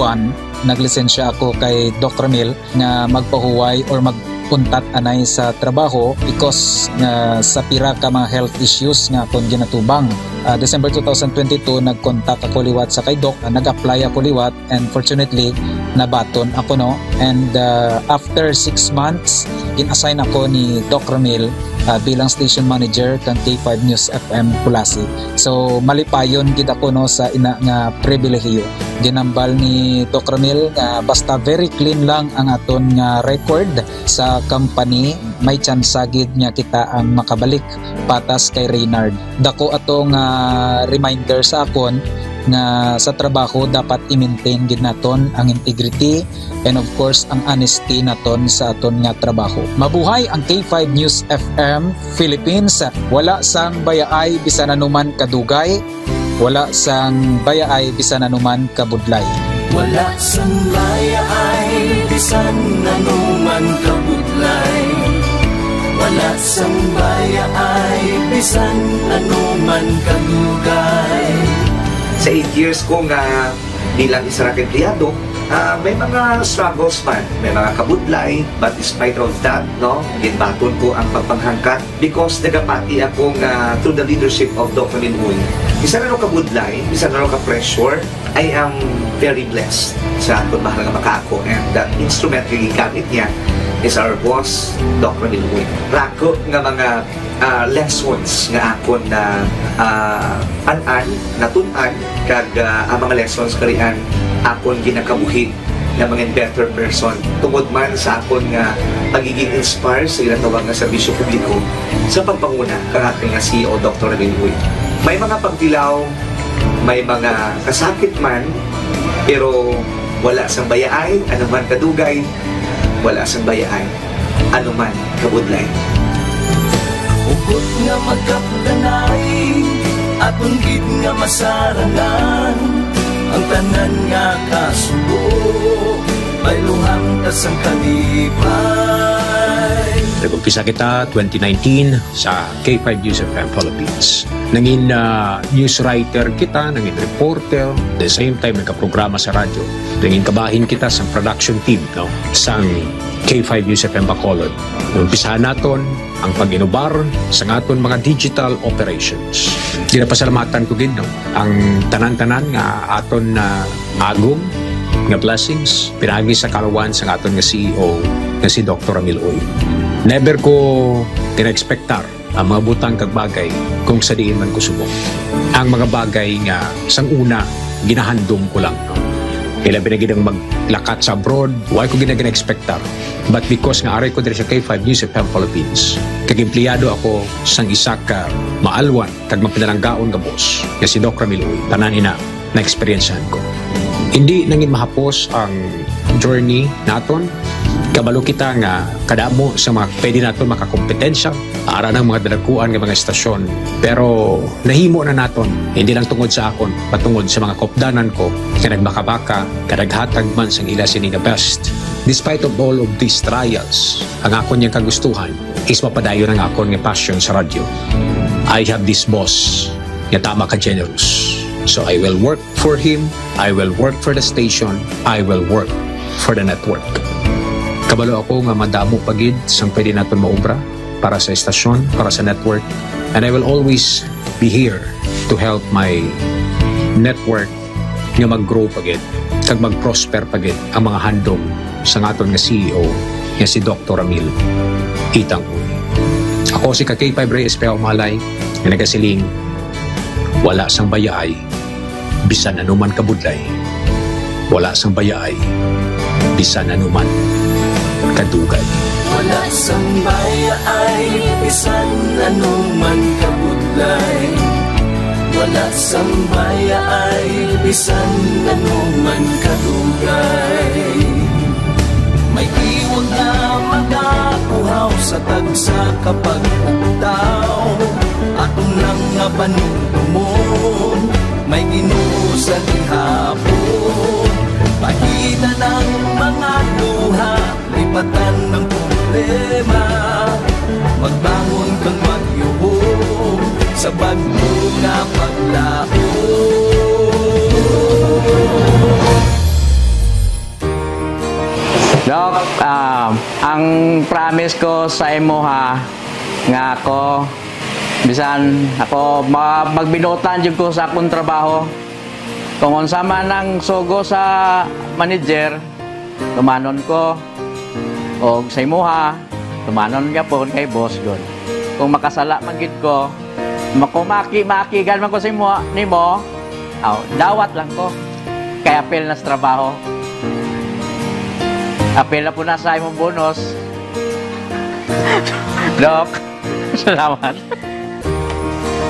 naglisensya ako kay Dr. Ramil nga magpahuway or magpuntat anay sa trabaho because sa pira ka mga health issues nga akong ginatubang. December 2022 nag-contact ako liwat sa kay Doc, nag-apply ako liwat and fortunately nabaton ako, no, and after 6 months in-assign ako ni Doc Ramil bilang station manager kang K5 News FM Pulasi. So malipayon gid ako, no, sa ina nga pribilehiyo. Ginambal ni Doc Ramil nga basta very clean lang ang aton nga record sa company, may chance gid nga kita ang makabalik patas kay Reynard. Dako atong reminder sa akon nga sa trabaho dapat i-maintain gid naton ang integrity and of course ang honesty naton sa aton nga trabaho. Mabuhay ang K5 News FM Philippines. Wala sang bayaay bisan anuman kadugay, wala sang bayaay bisan anuman kabudlay. Wala sang bayaay bisan anuman kabudlay. Wala sang bayaay bisan anuman kadugay. Sa 8 years ko nga bilang isa ra empleyado, may mga struggles man, may mga kabudlay, but despite of that, no, ginbaton ko ang pagpanghangkat because nagapati ako nga through the leadership of Dr. Minhuy. Isa na rin kabudlay, isa na rin ka-pressure, I am very blessed sa akong mahal nga makako, and that instrument nga gigamit niya is our boss, Dr. Minhuy. Rako nga mga lessons nga akon na an-an, natunan, kag ang mga lessons karian akon ginakabuhi na mga better person tungod man sa akon nga pagiging inspired sa ilang tawag nga serbisyo publiko sa pagpanguna kang ating nga CEO Dr. Ramil Uy. May mga pagdilaw, may mga kasakit man, pero wala sang bayaay, anuman kadugay, wala sang bayaay, anuman kabudlay. Ugot nga magkapdanay, atong gid nga masarangan, ang tanan nga kasubo, bayluhan ka sang kalipay. Nag-umpisa kita 2019 sa K5 News FM Philippines. Nangin news writer kita, nangin reporter, at the same time nagka-programa sa radyo. Nangin kabahin kita sa production team, no, sang K5 News FM Bacolod. Umpisahan naton ang pag-inubar sa aton mga digital operations. Ginapasalamatan ko gid, no, ang tanan-tanan nga aton na agong nga blessings pinagi sa kalawan sa aton nga CEO nga si Dr. Ramil Uy. Never ko tina-expectar ang mga butang kag bagay kung sa diin man ko subok. Ang mga bagay nga sang una ginahandom ko lang, no. Kailan pinagidang maglakat sa abroad, why ko gina-expectar. But because nga aray ko diri sa K5 News FM Philippines, kag empleyado ako sang isa ka maalwan kag mapinalanggaon nga boss nga si Dr. Ramil Uy. Tanan ina na experiencehan ko. Hindi nangin mahapos ang journey naton. Kabalo kita nga kadamo sa mga pwede naton makakompetensya ara ng mga dalakuan nga mga estasyon, pero nahimo na naton hindi lang tungod sa akon patungod sa mga kopdanan ko nga nagbaka-baka kadaghatag man sang ila sini nga best. Despite of all of these trials, ang akon yang kagustuhan is mapadayon ang akon nga passion sa radyo. I have this boss nga tama ka generous, so I will work for him, I will work for the station, I will work for the network. Kabalo ako nga madamo pagid sang pwede naton maobra para sa estasyon, para sa network, and I will always be here to help my network nga mag-grow pagid kag mag-prosper pagid ang mga handom sa aton nga CEO nga si Dr. Ramil Itang Uy. Ako si K5 Reyes Peo Malay nga nagasiling wala sang bayaay bisan anuman kabudlay, wala sang bayaay bisan anuman kadugay. Wala sambaya ay bisan anuman kabudlay. Wala sambaya ay bisan anuman kadugay. May iwag na magapuhaw sa tagsa kapag ugtaw. Atong lang nga panumon, may Ginoo sa gihapon. Pahina ng mga luha, lipatan ng problema. Magbangon kang magyuhong sa bagyo nga paglaho. Dok, ang promise ko sa imo ha, nga ako, bisan ako magbinutan jud ko sa akong trabaho. Kung unsa man ang sugo sa manager, tumanon ko. O sa imo ha, tumanon gyapon kay boss gud. Kung makasala man gid ko, makigan man ko sa imo nimo, dawat lang ko. Kay apel na sa trabaho. Apel na po na sa imong bonus. Dok, salamat.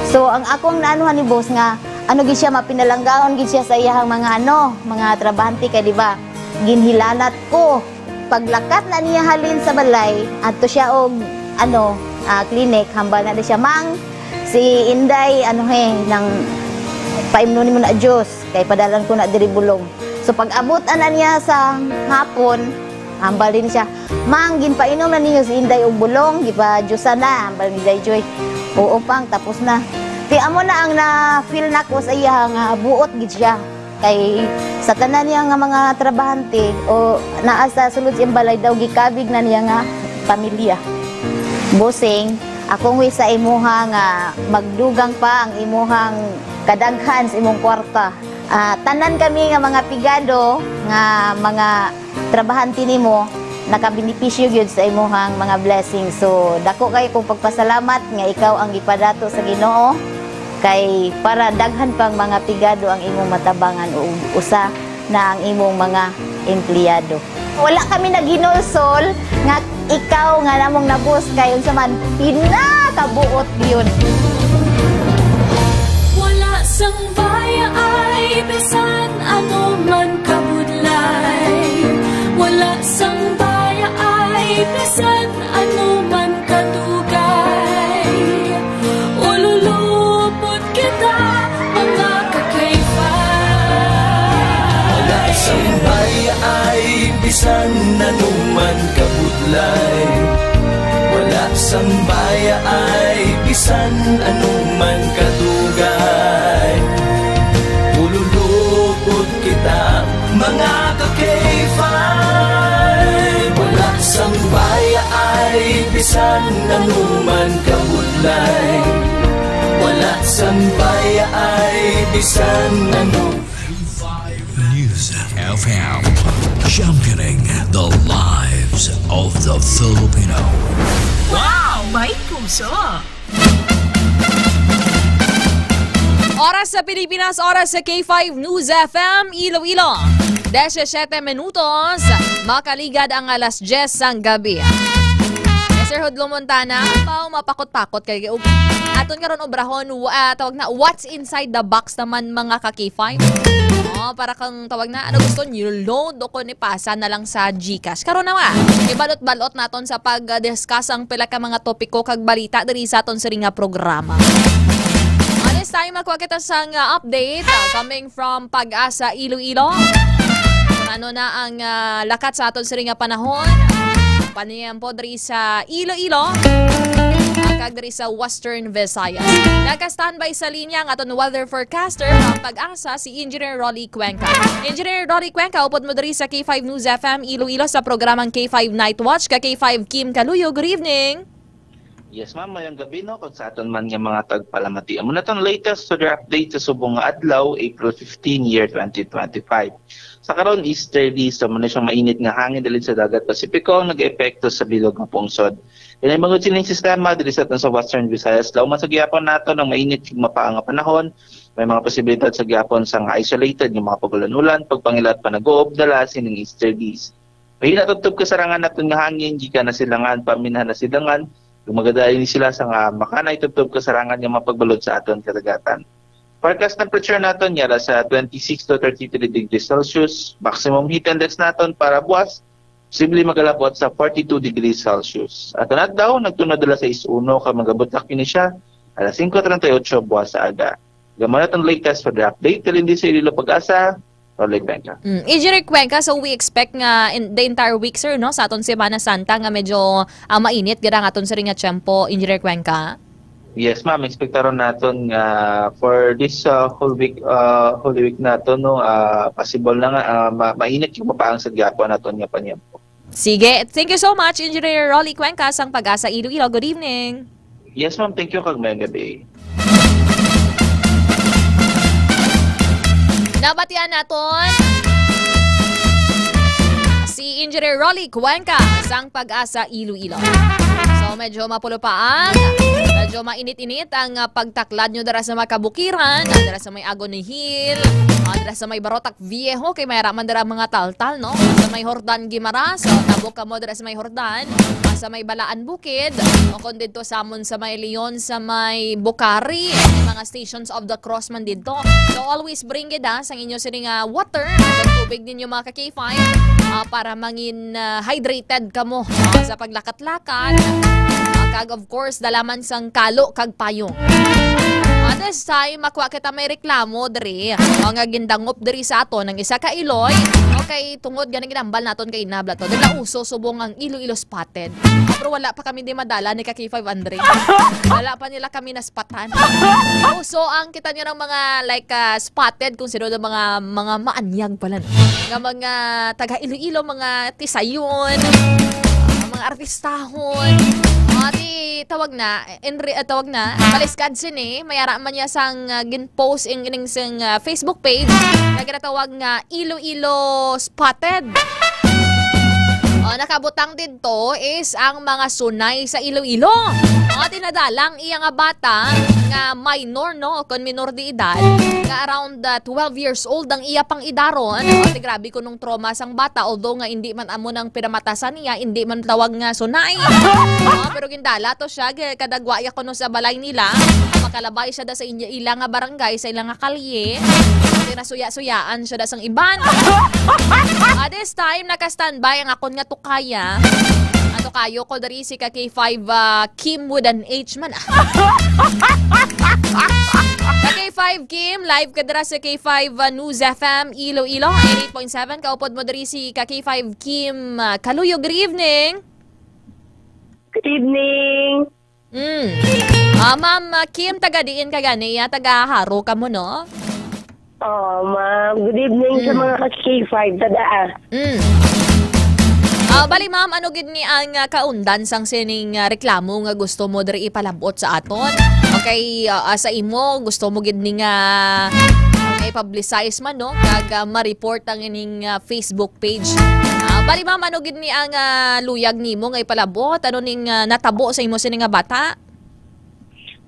So, ang akong naanuhan ni boss nga, gid siya, mapinalanggaon gid siya sa iyahang mga trabahante kay di ba? Ginhilanat ko. Paglakat na niya halin sa balay, adto siya og clinic, hambal na siya, mang si Inday nang paimnunin mo na Diyos kay padalan ko na diri bulong. So pag abot na niya sa hapon, hambal din siya, mang ginpainom na niyo si Inday og bulong, gipa-Diyosan na, hambal ni Day Joy. Oo pang, tapos na. Kaya amo na ang na-feel na ko sa iya nga buot gid siya. Kay sa tanan niya nga mga trabahante o naa sa sulod siyang balay daw gikabig na niya nga pamilya. Bossing, akong wi sa imuha nga magdugang pa ang imuhang kadaghan sa imong kwarta. Tanan kami nga mga pigado nga mga trabahante nimo nakabenepisyo gyud sa imuhang mga blessings. So dako kay kong pagpasalamat nga ikaw ang gipadato sa Ginoo kay para daghan pang mga pigado ang imong matabangan o usa na ang imong mga empleyado. Wala kami naginulsol nga ikaw nga namong nabus kay unsa man pinakabuot gyud. Wala sang baya ay bisan ano man kabudlay. Wala sang baya ay bisan ano man kadugay. Ululupot kita mga kakayfay. Wala sang baya ay bisan anuman kabudlay. Wala sang baya ay bisan anuman kadugay. Ululupot kita mga kakayfay. Wala sang baya ay bisan anuman kabudlay. Wala sang baya ay bisan anuman. News FM, championing the lives of the Filipino. Wow! May puso! Oras sa Pilipinas, oras sa K5 News FM, Iloilo. 17 minutos, makaligad ang alas 10 ng gabi. Sir Hudlo Montana, mapakot-pakot kay aton karon obrahon, tawag na what's inside the box naman mga ka-K5. Para kang tawag na, gusto nyo, load o kung ipasa na lang sa GCash. Karon na nga, ibalot-balot naton sa pag-discuss ang pila ka mga topiko kag balita diri sa aton sa ringa programa. This time, magkuha kita sa update coming from Pag-asa Iloilo. Ano na ang lakat sa aton sa ringa panahon. Paniyan po diri sa Iloilo. Kag diri sa Western Visayas. Naka-standby sa linya ang aton weather forecaster ng Pag-asa si Engineer Rolly Cuenca. Engineer Rolly Cuenca, upod mo diri sa K5 News FM Iloilo sa programang K5 Night Watch. K5 Kim Kaluyo, good evening. Yes ma'am, mayang gabi no, kung sa aton man nga mga tagpalamati. Amo na itong latest weather update sa subong nga adlaw, April 15, year 2025. Sa karon easterly, so muna siyang mainit nga hangin dalin sa dagat Pasipiko ang nag-epekto sa bilog ng pungsod. Yan ay mga sining sistema dili sa aton sa Western Visayas. Law man sa gyapon nato ng mainit ug mapaang nga panahon. May mga posibilidad sa gyapon sa nga isolated nga mga pagulan-ulan, pagpangilat panag-oob dala sining easterlies. May natutub kasarangan natin nga hangin, di ka na silangan, paminhan na silangan, kung magadayin ni sila sa nga makana itutub kasarangan nga mapagbalod sa aton kadagatan. Forecast temperature natin yara sa 26 to 33 degrees Celsius, maximum heat index natin para buwas, posible magalapot sa 42 degrees Celsius. At anat daw, nagtunod dala sa 6-1, kamagabutak ni siya, alas 5:38 buwas sa aga. Gamanat ang latest for the update, talindi sa Iloilo Pag-asa, Rolly Cuenca. Engineer Cuenca, so we expect nga in the entire week, sir, no? Sa aton Semana Santa nga medyo mainit, gada nga aton sa ring nga tiyempo, Engineer Cuenca. Yes, ma'am. Expectaron natin for this whole week natin, no, possible na nga mainit yung mapaang sa gyapon natin nga panyempo. Sige. Thank you so much, Engineer Rolly Cuenca, sang Pag-asa Iloilo. Good evening. Yes, ma'am. Thank you, kagmayang gabi. Nabatian naton si Engineer Rolly Cuenca sang Pag-asa Iloilo. So medyo mapulo pa medyo mainit-init ang pagtaklad nyo dara sa mga kabukiran, dara sa may Agony Hill, dara sa may Barotac Viejo, kay may raman dara mga taltal, no? Sa may Hordan Guimaras, so tabok ka mo dara sa may Hordan, sa may Balaan Bukid, o kung dito samon sa may Leon, sa may Bukari, mga stations of the cross man dito. So always bring it sa inyo sining water, ang tubig ninyo mga ka-K5, para mangin hydrated ka mo sa paglakat-lakat. Kag of course, dalaman sang kalo kag payong. This time, makuha kita may reklamo diri. Nga gindangop diri sa ato ng isa ka Iloy. Okay, tungod ganang ginambal naton kay Inabla to. Dila uso subong ang Iloilo spotted. Pero wala pa kami di madala ni Kaki 500. Wala pa nila kami na spatan. Uso ang kita niyo ng mga like spotted kung sino ng mga maanyag pala. Nga mga taga Iloilo, mga tisayon, mga artistahon. Tawag na, baliskad sin mayara man niya sang gin-post ining sang Facebook page na ginatawag nga Iloilo Spotted. Nakabutang dito is ang mga sunay sa Iloilo. Tinadalang iya nga bata nga minor, no, kon minor di edad, nga around 12 years old ang iya pang idaron. Grabe ko nung trauma sang bata, although nga hindi man amo nang pinamatasan niya, hindi man tawag nga sunay. Pero gindala to siya, kadagwaya ko no sa balay nila, makalabay siya da sa ilang nga barangay, sa ilang nga kalye, tinasuya-suyaan siya da sang iban. This time, naka-standby ang akon nga tukaya. Ano kayo ko dari si K5 Kim with an H man. K5 Kim, live ka dara sa K5 News FM Iloilo 88.7. Kaupod mo dari si K5 Kim Kaluyo. Good evening. Good evening. Ma'am Kim, taga diin ka gani, taga Haro ka mo, no? Ma'am. Good evening sa mga K5 tada. Bali ma'am, ano gid ni ang kaundan sang sining reklamo nga gusto mo diri ipalabot sa aton? Okay, sa imo gusto mo gid ni nga i-publicize man, no? Kag ma-report ang ining Facebook page. Bali ma'am, ano gid ni ang luyag nimo nga ipalabot? Ano ning natabo sa imo sining nga bata?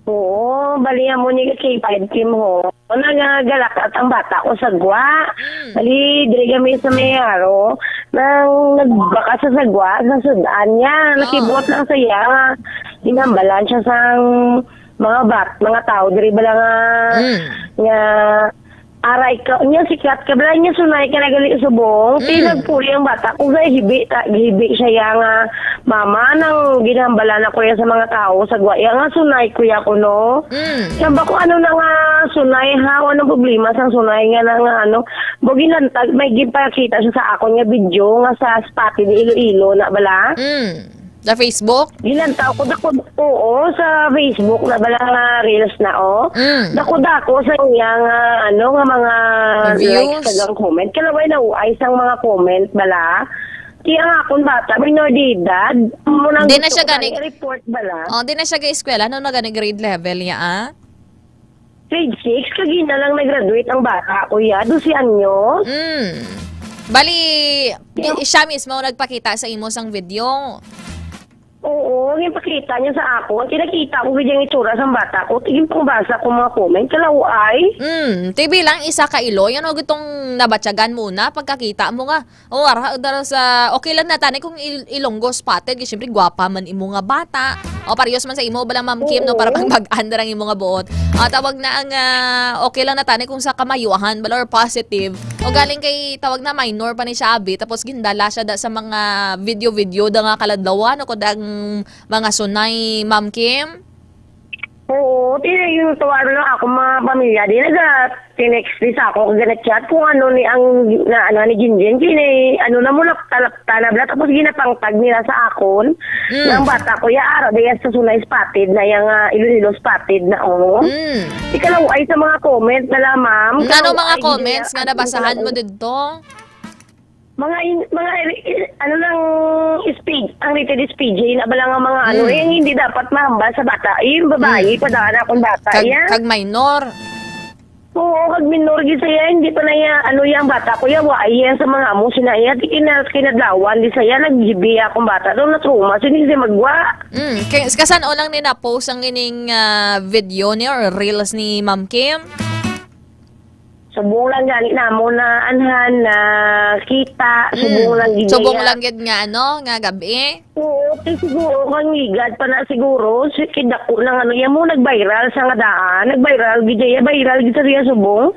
Oo, bali mo ni K5 Kim ho. Nagagalak at ang bata ko sa gwa. Bali, diri kami sa Mayaro nang nagbaka sa sagwa sa sudan niya. Nakibot lang sa iya nga. Dinambalan siya sa mga tao. Diri ba lang nga aray ka niya sikat ka bala niya sunay ka nagali subong pinagpuli ang bata kung sa hibi siya nga mama nang ginambalan ako yan sa mga tao sa gwaya nga sunay kuya ko no samba ko ano na nga sunay ha anong problema sa sunay nga na nga ano boginantag may gipakita siya sa ako nga video nga sa spotty di Iloilo na bala sa Facebook? Gilantaw ko oo, sa Facebook na bala nga reels na Dako-dako sa iya nga ano nga mga likes kagang comment. Kalaway na uay sang mga comment bala. Kaya nga akong bata, minor de edad. Di na siya gani report bala. Di na siya ga-eskwela no na gani grade level niya Grade 6 kagi na lang nag-graduate ang bata kuya, 12 anyos. Bali, siya mismo nagpakita sa imo sang video. Oo, yung pakita niya sa ako. Kinakita ko yung itsura sa bata ko. Tigin pang basa ko mga comment. Kalaway. TV lang isa ka ilo. Yan o gitong nabatyagan muna pagkakita mo nga. O sa okay lang na tani kung ilonggo spotted. Siyempre gwapa man imo nga bata. O parehas man sa imo balang Ma'am Kim no para pang mag-andar ang imo nga buot. Tawag na ang okay lang na tani kung sa kamayuhan bala or positive. O galing kay tawag na minor pa ni siya abi tapos gindala siya da sa mga video da nga kaladlawan o kudang mga sunay, Ma'am Kim? Oo, yung tuwaro lang ako mga pamilya. Di tinext din sa ako, chat kung ano ni ang ni Jinjin. Kini, ano na muna tanabla. Tapos ginapangtag nila sa akon. Ng bata ko, araw di sa sunay spotted na yung Iloilo spotted na Ikalaw ay sa mga comment na ma'am. Ano mga comments nga nabasahan mo dito? Mga ano lang speed, ang rated is PJ na bala nga mga yung hindi dapat mahambal sa bata. Yung babae, padaan akong bata yan. Kag minor. Oo, kag minor gisa yan, hindi pa na yan, yung bata ko yan, yan sa mga amo, sinaya, kinadlawan, di saya, nagjibi akong bata, doon na-trauma, hindi siya magwa. Kasan o lang nina-post ang ining video niya or reels ni Ma'am Kim? Subong lang gani na mo na anhan na kita, subong lang gid. Subong lang gid nga nga gabi. Oo, siguro kang igad pa na siguro kidako nang yan mo nag-viral sa nga daan, nag-viral gid sa riya subong.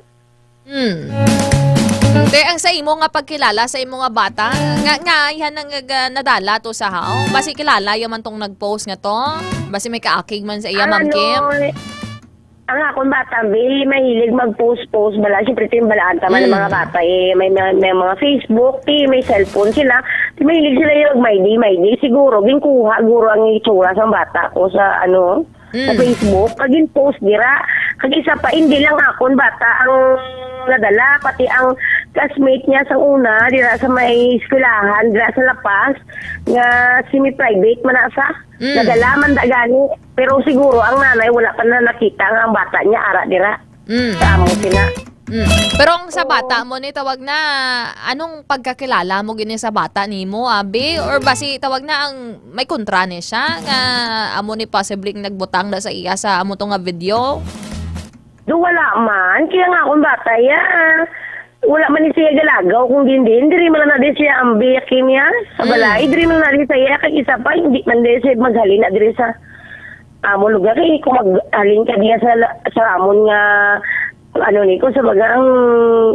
Ang sa imo nga pagkilala sa imo nga bata, nga yan ang nadala to sa haong. Basi kilala yaman tong nag-post nga to. Basi may kaakig man sa iya Ma'am Kim. Ang akong bata, mahilig mag-post-post bala. Siyempre, timbalaan tama ng mga bata. May mga Facebook, may cellphone sila. Mahilig sila yung may day. Siguro, ginkuha, guro ang itsura sa bata ko sa sa Facebook. Kagin post dira. Kag isa pa, hindi lang akong bata ang nadala. Pati ang classmate niya sa una, dira sa may eskwelahan, dira sa Lapas, nga semi-private manasa. Nadala man da gani. Pero siguro ang nanay wala pa na nakita ang bata niya ara dira. Sa amo sina. Pero ang sa bata mo ni tawag na anong pagkakilala mo gini sa bata nimo abi or basi tawag na ang may kontra ni siya nga amo ni possibly nagbutang na sa iya sa amo to nga video? Do wala man kaya nga akong bata ya. Wala man ni siya galagaw kung din diri man na di siya ang biyakin niya sa balay diri man na di siya kag isa pa hindi man di siya maghalin na diri sa amo lugar kung maghalin ka diya sa amon nga ko sa bagang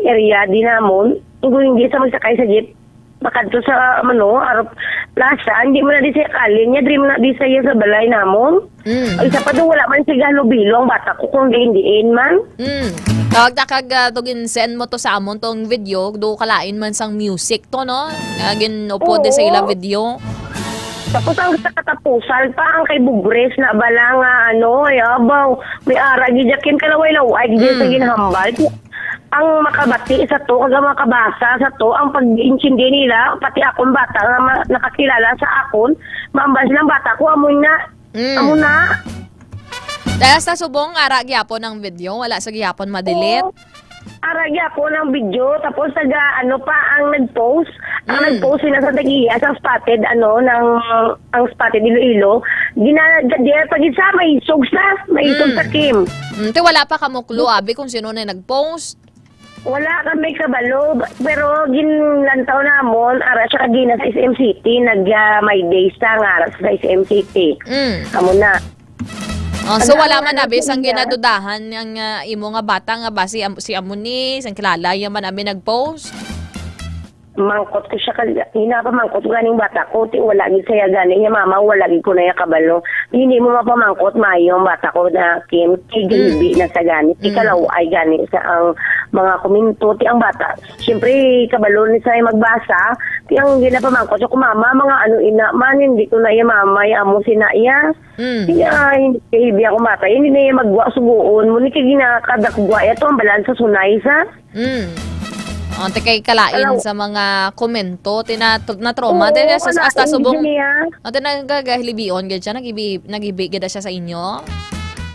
area din namon kung hindi sa magsakay sa jeep bakadto sa arap plaza hindi mo na di siya kalin niya diri man na di siya sa balay namon isa pa doon wala man siya galubilo ang bata ko kung diin man tawag na kag tugin send mo to sa amon tong video do kalain man sang music to no ginupod sa ilang video. Tapos ang sa katapusan pa ang kay Bugres na bala nga yabaw may ara gidyakin kalaway-laway gid sa ginhambal. Ang makabati sa to kag makabasa sa to ang pag-intindi nila pati akong bata nga nakakilala sa akon maambas lang bata ko amo na. Dahil sa subong ara gyapon ang video wala sa gyapon ma-delete. Aragya po ng video tapos pa ang nag-post sila sa tagiya sa spotted ang spotted Iloilo ginagadiya pag isa may isog sa Kim. Wala pa kamuklo abi kung sino na nag-post. Wala kami kabalo pero ginlantaw namon ara siya gina sa SM City my days nga ara sa SM City. Kamo na. So wala man abis ang ginadudahan ng imo nga bata nga ba si Amuni sang kilala yaman abi nag-post. Mangkot ko siya hinapamangkot ko ganing bata ko wala gid saya gani niya mama wala gid ko na ya kabalo hindi mo mapamangkot mayo ang bata ko na Kim tigibi na sa gani ikalaw ay gani sa ang mga komento ti ang bata syempre kabalo ni sa magbasa ti ang ginapamangkot ko mama mga ina man hindi ko na ya mama ya amo sinaya hindi ako bata hindi na ya magwa suguon mo ni kay ginakadakwa ito ang balansa sunay sa Ante kay kalain sa mga komento na trauma din hasta subong. Ante nagagahilibion gid siya nagibi gid siya sa inyo.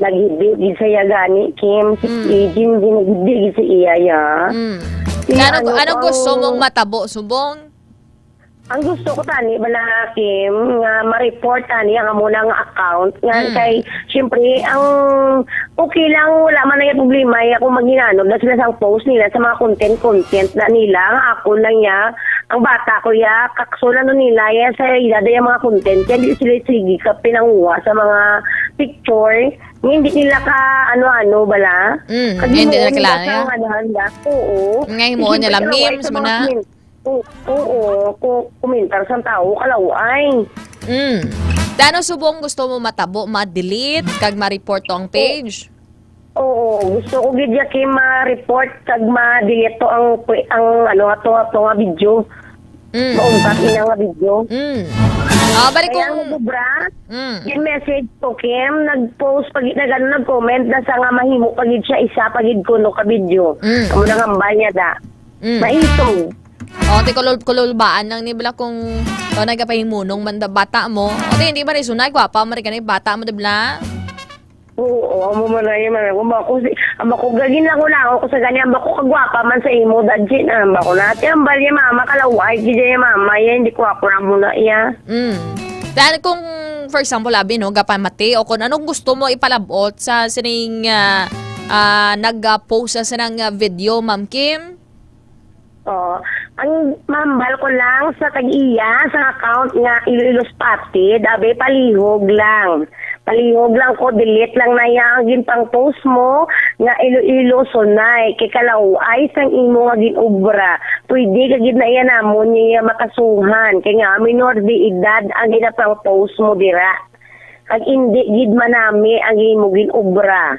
Nagibi gid siya gani Kim si Jin nagibi gid si iya ya. Ano gusto mong matabo subong? Ang gusto ko tani bala Kim nga ma-report tani ang amo nga account nga kay syempre ang okay lang wala man na problema ay ako maghinanod na sila sang post nila sa mga content na nila nga ako lang ya ang bata ko ya kaksulan no nila ya sa ila yung mga content kaya di sila sige ka pinanguha sa mga picture hindi nila ka ano-ano bala hindi nila kilala oo ngayon mo nila memes mo na Oo, kumentar sa tao, kalaway. Dano subong gusto mo matabo, ma-delete, kag ma-report to ang page? Oo, gusto ko gidya kay ma-report kag ma-delete to ang to nga video. Maungkat ina nga video. Balik kung yung message ko Kim, nag-post pag nag-comment na sa nga mahimo pagid siya isa pagid ko no ka video. Amo na ngambal niya da. Maitong. Ti kululbaan lang ni bala kung nagapahimunong manda bata mo. Ti hindi ba rin sunay gwapa mo rin bata mo dibla? Oo, amo man ay man ako gagin lang ako sa ganyan bako kagwapa man sa imo dadji na bako natin ang balya mama kalaway gidya mama yan hindi ko ako na muna iya. Dahil kung for example labi no gapan mati o kung anong gusto mo ipalabot sa sining nag-post sa sinang video Ma'am Kim? Ang mambal ko lang sa tag-iya sa account nga Iloilo Spati, dabe palihog lang. Palihog lang ko, delete lang na yang ginpang post mo nga Iloilo Sonay. Kay kalaway sang imo nga ginubra. Pwede ka gid na iya namon niya makasuhan. Kay nga minor de edad ang ginapang post mo dira. Kag hindi gid manami ang imo ginubra.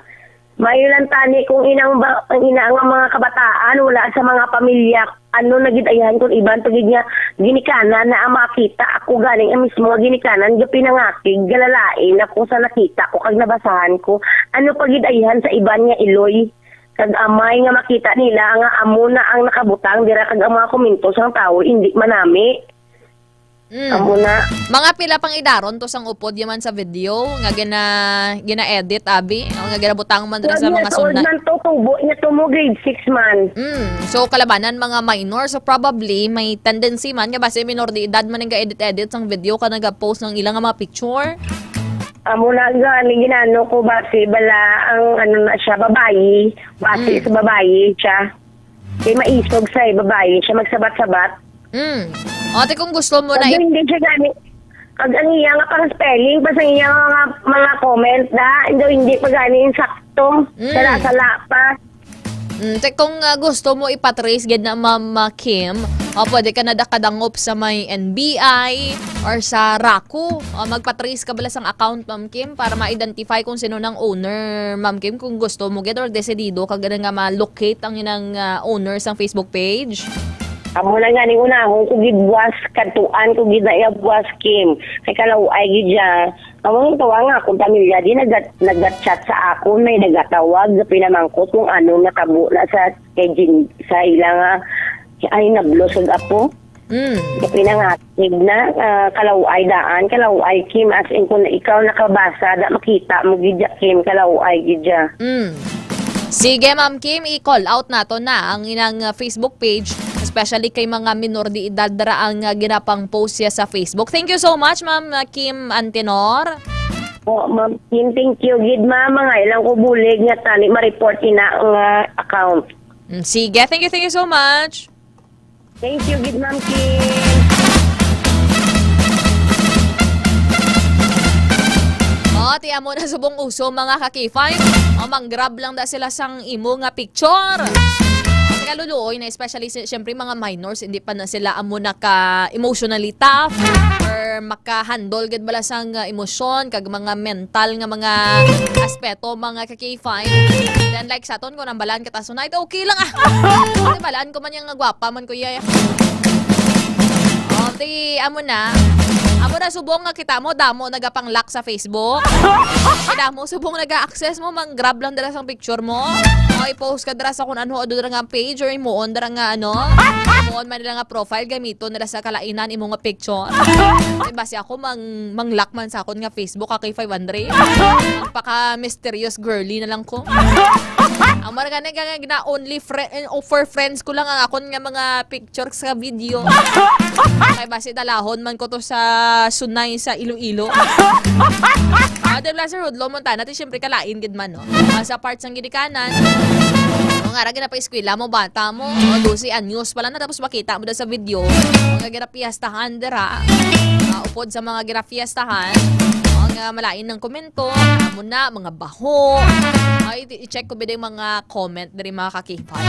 Mayulan tani kung inang mga kabataan wala sa mga pamilya nagitayahan kung iban pagid nga ginikanan na makita ako galing ang mismo nga ginikanan ga pinangakig galalain ako sa nakita ko kag nabasahan ko pagid ayahan sa iban nga iloy kag amay nga makita nila nga amo na ang nakabutang dira kag ang mga komento sang tawo hindi manami. Amo na mga pila pang idaron to sang upod yaman sa video nga gina-edit abi nga ginabutang man dira sa mga sunay. Man to tubo niya tumo grade 6 man. So kalabanan mga minor so probably may tendency man nga base minor de edad man nga edit sang video ka naga-post ng ilang mga picture. Amo na galing ginano ko base bala ang na siya babayi base sa babayi siya. Kay maisog sa babayi siya magsabat-sabat. Kung gusto mo na hindi siya gani ang iya nga pang spelling pa sa iya nga mga comment hindi pa gani sakto sala pa. Kung gusto mo ipatrace gid na Ma'am Kim, pwede ka na kadangop sa may NBI or sa Raku. Magpatrace ka bala sang account Ma'am Kim para ma-identify kung sino nang owner Ma'am Kim kung gusto mo gid or desidido kag nga ma-locate ang inang owner sang Facebook page. Amo na nga ni unahon ko gid buwas katuan ko gid na buwas Kim. Kay kalaway gid ya. Amo nga tawa nga kung pamilya di nag-chat sa ako may nagatawag sa pinamangkot kung ano nakabo na sa kejin sa ilang ay nablosog apo. Pinangatid na kalaway daan kalaway Kim as in kung ikaw nakabasa da makita mo gid Kim kalaway gid ya. Sige Ma'am Kim, i-call out nato na ang inang Facebook page, especially kay mga minor de edad dara ang ginapang post siya sa Facebook. Thank you so much Ma'am Kim Antenor. Ma'am Kim, thank you gid ma'am nga ilang ko bulig nga tani ma-report ina ang account. Sige, thank you so much. Thank you gid Ma'am Kim. Tiyan mo na subong uso mga ka-K5. Mang-grab lang da sila sang imo nga picture. Kaluluoy na especially syempre mga minors hindi pa na sila amo naka emotionally tough or maka-handle gid bala sang emosyon kag mga mental nga mga aspeto mga ka-K5. Then like sa ton ko nang balaan kita sunay okay lang balaan ko man yang gwapa man kuya. Amo na subong nga kita mo damo nagapang-lock sa Facebook. Damo subong naga-access mo mang-grab lang dira sang picture mo. I-post ka dira sa kun ano dira nga page or imoon dira nga imoon man dira nga profile gamito dira sa kalainan imo nga picture. Base ako mang-lock man sa akon nga Facebook kay 500. Paka mysterious girly na lang ko. Ang maragana nga na only for friends ko lang ang akon nga mga picture sa video. Kay base dalahon man ko to sa Sunay sa Iloilo. Adel Blaser Hudlo Montana, ti syempre kalain gid man no. Sa parts ng gidikanan. Ang ara gina pa eskwela mo bata mo, 12 anyos pala na tapos makita mo da sa video. Mga ginapiyastahan dira. Upod sa mga ginapiyastahan. Malain ng komento, muna, mga baho. I-check ko ba yung mga comment dari mga kakipay.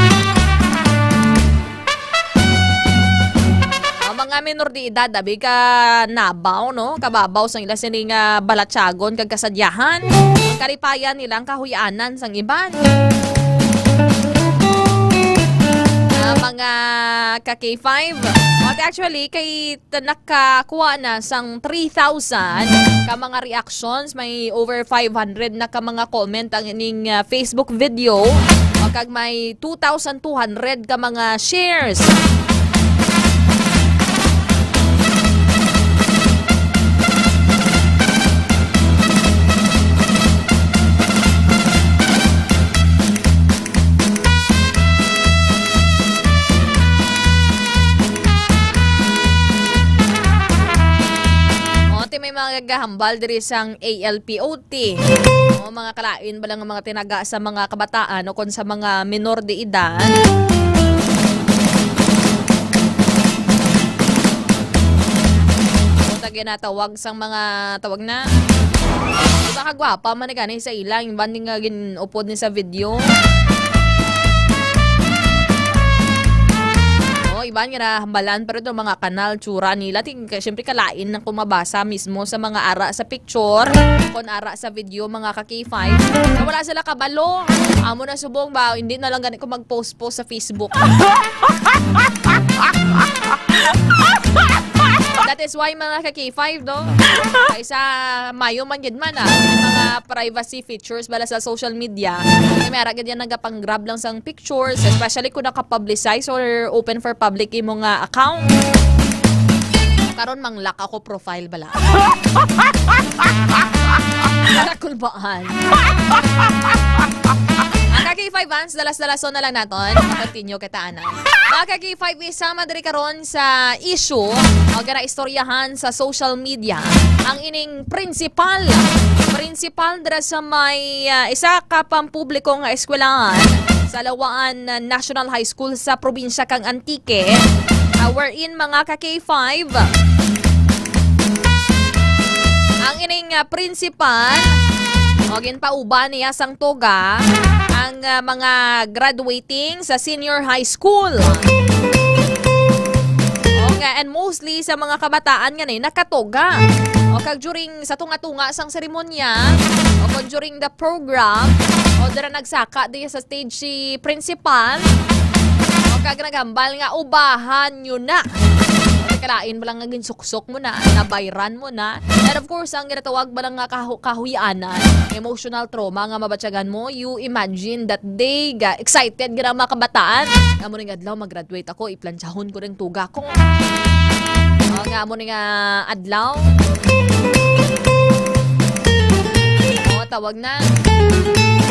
Mga minor di edad, abi ka nabaw, no? Kababaw sang ila sining balatsagon, kag kasadyahan. Ang karipayan nilang kahuyanan sang iban. Mga ka-K5. Actually, kay nakakuha na sang 3,000 ka mga reactions. May over 500 na ka mga comment ang ining Facebook video. Kag may 2,200 ka mga shares. May mga gagahambal diri sang ALPOT. Mga kalain ba lang ang mga tinaga sa mga kabataan o kon sa mga minor de edad. Ginatawag sang mga tawag na. Diba kagwapa man gani sa ilang yung banding nga ginupod ni sa video. Iban nga na hambalan pero ito mga kanal tsura nila siyempre kalain ng kumabasa mismo sa mga ara sa picture kung ara sa video mga ka-K5 na wala sila kabalo amo na subong ba hindi na lang ganit ko mag-post sa Facebook. That is why mga ka-K5 no kaysa mayo man gid man mga privacy features bala sa social media may mera gid yan nagapang-grab lang sang pictures especially kung naka-publicize or open for public imo nga account. Karon mang-lock ako profile bala. Nakulbaan. Ang K5 fans, dalas-dalason na lang naton. Continue kita anan. Mga K5 isama diri karon sa issue o gara istoryahan sa social media ang ining principal dira sa may isa ka pampubliko nga eskwelahan sa Lawaan National High School sa probinsya kang Antique wherein mga ka-K5 ang ining principal o ginpauba niya sang toga ang mga graduating sa senior high school. And mostly sa mga kabataan nga nakatoga. O kag during sa tunga-tunga sang seremonya o kag during the program o dira nagsaka diya sa stage si principal o kag nagambal nga ubahan nyo na. Kalain ba lang nga ginsuksok mo na, nabayran mo na. And of course, ang ginatawag ba lang nga kahuyanan, emotional trauma nga mabatsagan mo, you imagine that day, excited gina mga kabataan. Nga mo rin adlaw, mag-graduate ako, iplansyahon ko rin tuga ko. Nga mo rin adlaw. Tawag na.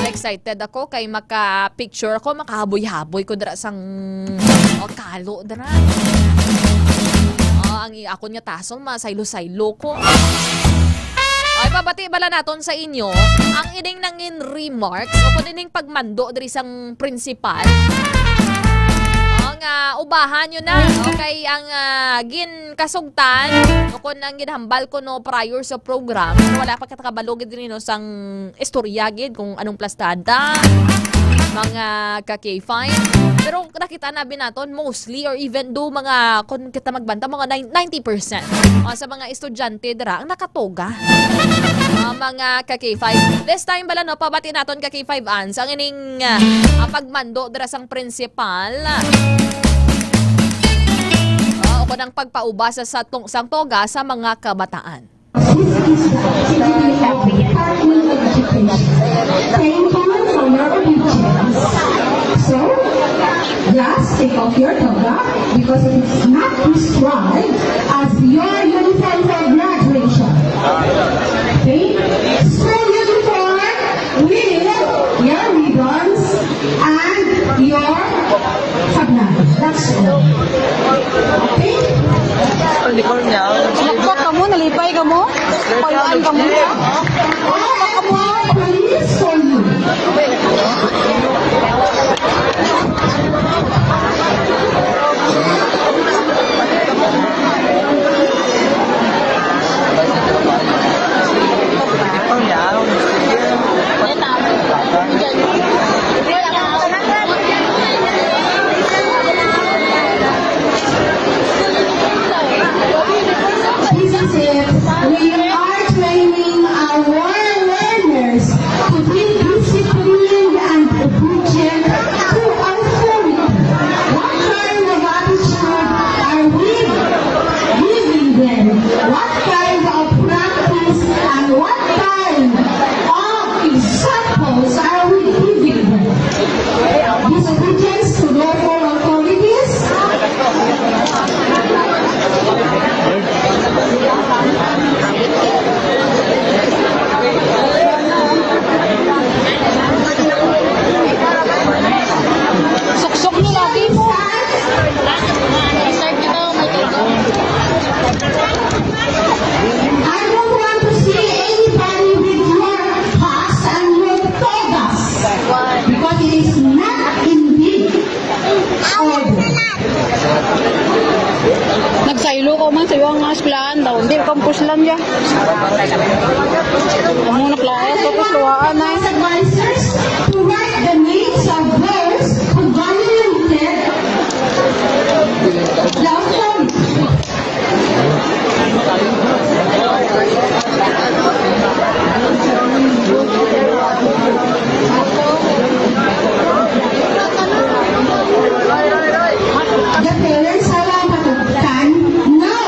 Excited ako kay maka-picture ko, makahaboy-haboy ko dara sang kalo dara. Ang ako niya tasong masaylo-saylo ko. Ay, pabati bala naton sa inyo ang ining nangin remarks o kung ining pagmando dari sang principal. Ang ubahan nyo na. Okay, ang gin kasugtan o kung ang ginhambal ko no prior sa program. Wala pa katakabalogid din no sang istorya gid kung anong plastada. Mga ka-K5. Pero nakita namin natin mostly or even do mga kung kita magbanta mga 90% sa mga estudyante dira ang nakatoga. Mga ka-K5. This time bala no pabati naton ka-K5 ans ang ining pagmando dira sang principal. O kung ang pagpauba sa sang toga sa mga kabataan. So, just take off your toga because it is not prescribed as your uniform for graduation. Okay? School uniform with your ribbons Nakpak ka mo, nalipay ka mo, palaan ka mo. We are training our learners to be disciplined and obedient to authority. What kind of attitude are we giving them? What kind of practice and what kind of examples are we giving them? Disobedience to local authorities? Suksok nyo lagi mo. I don't want to see anybody with your hats and your togas because it is not indeed order. Nagsaylo ko man sa iyo ang asklahan daw. Hindi campus lang ya. Ang muna klase tapos luwaan na. Advisors to write the names of those who violated the authority. The parents are matutukan, no.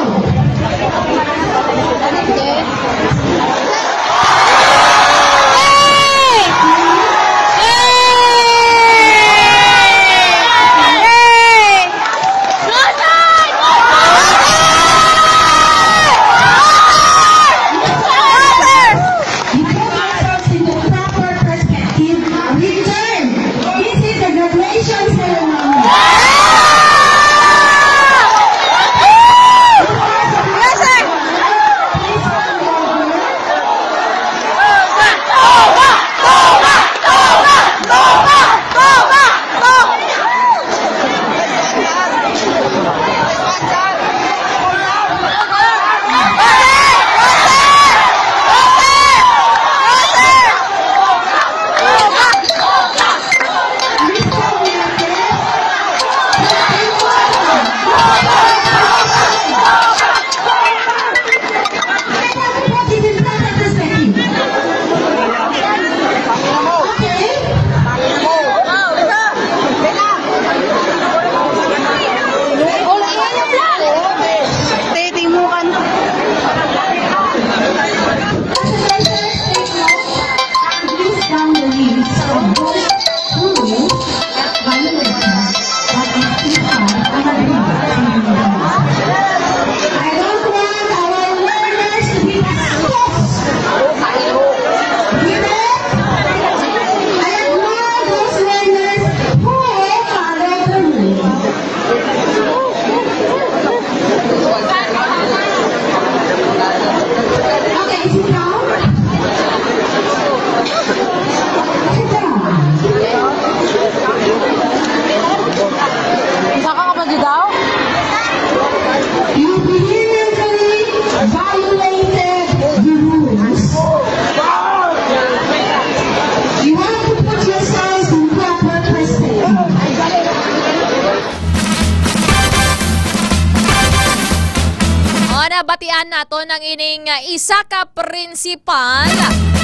batian nato ng ining isa ka prinsipal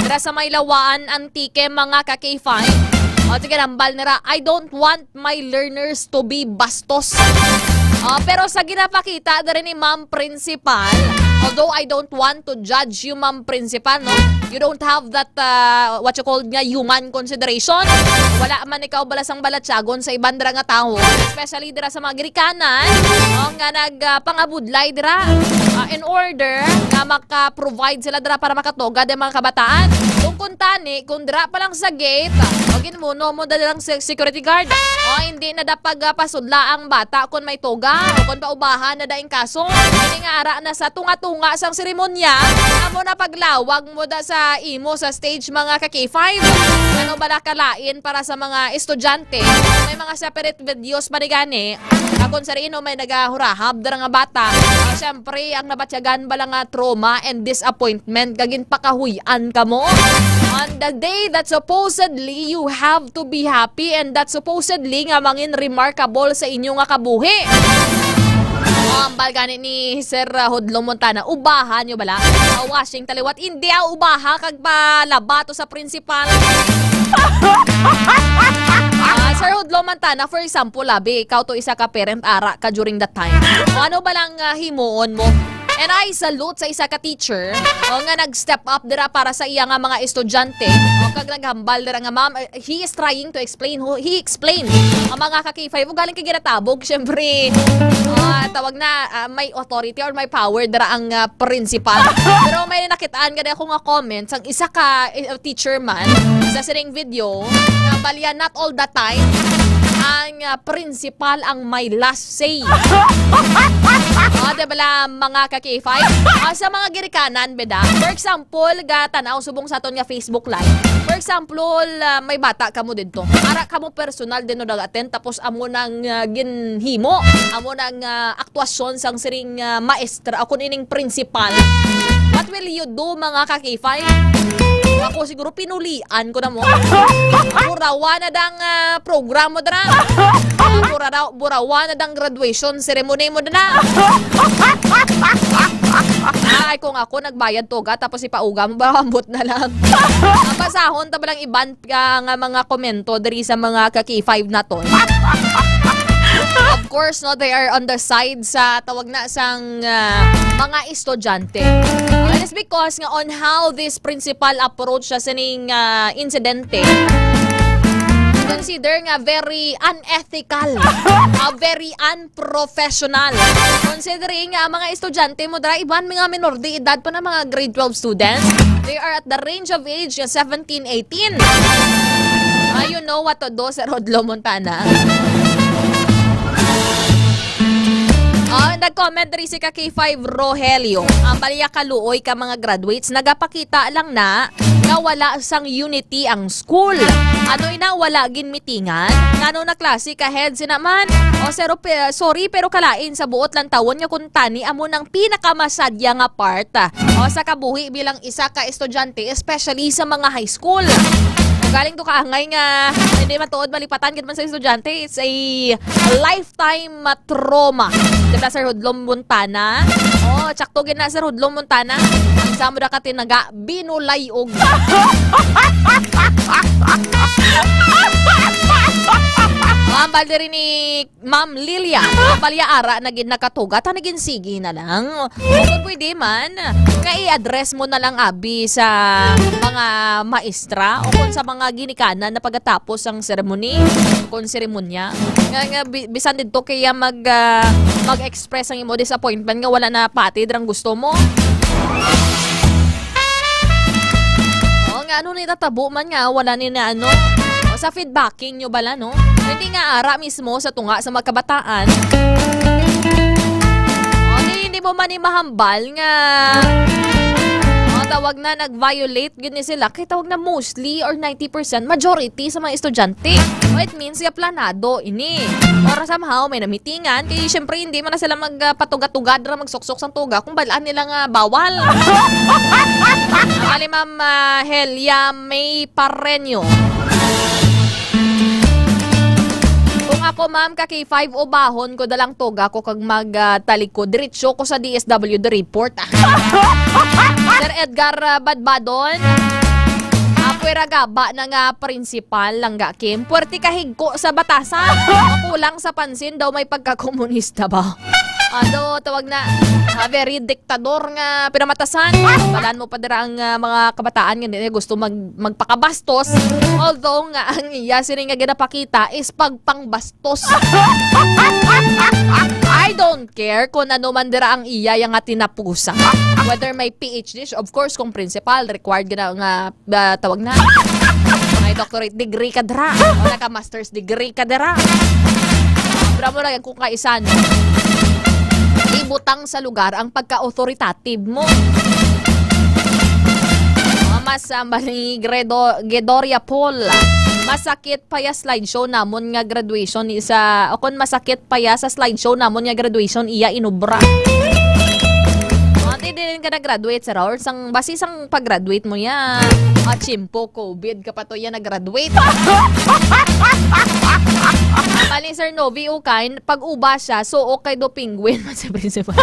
dira sa Maylawaan Antique mga ka-K5. O sige nambal nira, I don't want my learners to be bastos. Pero sa ginapakita diri ni Ma'am Principal, although I don't want to judge you Ma'am Principal, no? You don't have that, what you call nga, human consideration. Wala man ikaw balasang balatsagon sa ibang dira nga tao, especially dira sa mga Girikanan, nga nagpangabudlay dira in order nga maka-provide sila dira para makatoga ng mga kabataan. Kung kuntani, kung dira pa lang sa gate, ogin mo, no mo dalang security guard. Hindi na dapag pasudla ang bata kung may toga o kung paubahan na daing kaso. Hindi nga ara na sa tunga-tunga sang seremonya, amo na paglawag mo da sa imo sa stage mga ka-K5. Ano ba nakalain para sa mga estudyante? May mga separate videos pa gani. Kung sa rin may nagahurahab dara nga bata. Siyempre, ang nabatyagan ba lang nga trauma and disappointment, gagin pakahuyan ka mo. On the day that supposedly you have to be happy and that supposedly nga mangin remarkable sa inyo nga kabuhi. Ang balgani ni Sir Hodlom Montana, ubahan nyo bala? Washing taliwat, hindi ubaha kag palabato sa principal. Sir Hodlom Montana, for example, labi, ikaw to isa ka parent ara ka during that time. Ano ba lang himuon mo? And I salute sa isa ka teacher nga nag-step up dira para sa iya nga mga estudyante. Kag naghambal dira nga ma'am, he is trying to explain, he explained ang mga ka-K5 galing kay ginatabog, syempre tawag na may authority or may power dira ang principal. Pero may nakitaan gani ako nga comments ang isa ka teacher man sa sining video nga balya not all the time ang principal ang may last say. Diba mga ka-K5? Sa mga Girikanan, beda. For example, tanaw subong sa aton nga Facebook Live. For example, may bata kamo dito. Ara kamo personal din no nag-attend tapos amo nang ginhimo, amo nang aktuasyon sang siring maestra ako nining principal. What will you do mga ka-K5? Ako siguro pinulian ko na mo. Burawa na dang program mo na. Burawa na dang graduation ceremony mo na. Ay, kung ako nagbayad toga tapos ipauga mo, bakambot na lang. Basahon, tabalang iban nga mga komento dari sa mga ka-K5 na to. Of course, no, they are on the side sa tawag na sang mga estudyante. That is because nga on how this principal approach sa sining insidente, consider nga very unethical, very unprofessional. Considering nga mga estudyante mo dra iban mga minor de edad pa na mga grade 12 students. They are at the range of age 17, 18. You know what to do, Sir Hodlom Montana. Nag-comment rin si ka-K5 Rogelio. Ang balya kaluoy ka mga graduates, nagapakita lang na wala sang unity ang school. Ano ina, wala gin meetingan? Ngano na klase ka head sinaman? Sorry pero kalain sa buot lang tawon nga kung tani amo ng pinakamasadya nga part sa kabuhi bilang isa ka estudyante, especially sa mga high school. Galing to kaangay nga hindi matuod malipatan gid man sa estudyante. It's a lifetime trauma. Diba Sir Hodlom Montana? Tsakto gid na Sir Hodlom Montana. Ang samo da ka tinaga binulayog. Ang balde rin ni Ma'am Lilia, balya ara na gid nakatuga, ta naging sige na lang. Kung pwede man, nga i-address mo na lang abi sa mga maestra o kung sa mga ginikanan na pagkatapos ang ceremony, kung seremonya. Nga bisan dito kaya mag-express ang imo disappointment nga wala na pati drang gusto mo. Nga ano ni tatabo man nga wala ni na ano. Sa feedbacking nyo bala, no? Hindi nga ara mismo sa tunga sa magkabataan. Hindi mo man mahambal nga tawag na nag-violate gini sila. Kaya tawag na mostly or 90% majority sa mga estudyante. It means nga planado ini. Or somehow may namitingan. Kaya syempre hindi man na sila magpatugad-tugad na magsuksok sa tuga kung balaan nila nga bawal. Kali Ma'am Helia May Pareño. Kung ako ma'am ka-K5 o bahon ko dalang toga ko kag magtalikod diretso ko sa DSWD report. Sir Edgar Badbadon, puwera gaba na nga principal lang ga Kim. Puwerte kahigko sa batasan. Kulang sa pansin daw may pagkakomunista ba? Ano, tawag na, very diktador nga pinamatasan. Balaan mo pa dira ang mga kabataan nga gusto magpakabastos. Although nga ang iya sini nga ginapakita is pagpangbastos. I don't care kung ano man dira ang iya yang nga tinapusa. Whether may PhD, of course kung principal required nga tawag na may doctorate degree ka dira o naka master's degree ka dira. Bravo lang kung kaisan ibutang sa lugar ang pagka-authoritative mo. Mas ni Gredoria Paul, masakit pa ya slideshow namon nga graduation isa o kun masakit pa ya sa slideshow namon nga graduation iya inubra. Hindi din ka na-graduate sa or sang basi sang pag-graduate mo ya. Chimpo COVID ka pa to ya nag-graduate. Mali Sir Novi Ukain, pag uba siya, suok kay do penguin man si principal.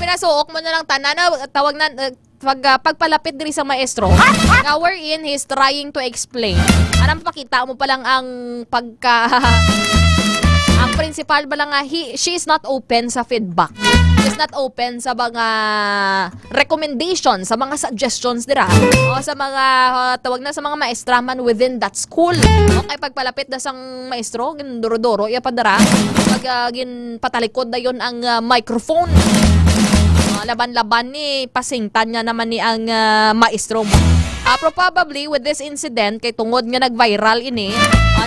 Pinasuok mo na lang tanan tawag na pagpalapit diri sa maestro. Now wherein he's trying to explain. Anong pakita mo pa lang ang ang principal ba lang nga she is not open sa feedback. She's not open sa mga recommendations, sa mga suggestions dira o sa mga tawag na sa mga maestraman within that school. Okay, pagpalapit na sang maestro, ginduro-doro iya pa dara. Pag patalikod na yon ang microphone. Laban-laban ni pasingtan niya naman ni ang maestro mo. Probably with this incident kay tungod nga nag-viral ini,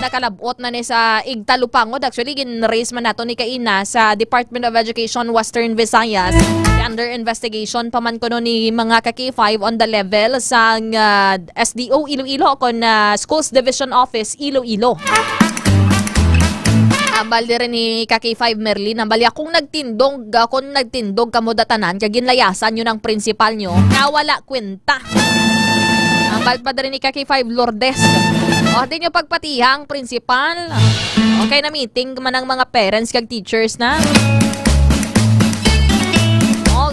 nakalabot na ni sa Igtalupangod. Actually gin-raise man nato ni kaina sa Department of Education Western Visayas. Under investigation pa man kuno ni mga ka-K5 on the level sa SDO Iloilo kon Schools Division Office Iloilo. Ambal din ni K5 Merlin, ambal akong nagtindog kamo datanan, kaya ginlayasan yun ang principal nyo, nawala kwenta. Ambal pa din ni K5 Lourdes, di nyo pagpatihang principal. Okay na meeting man ang mga parents kag teachers na.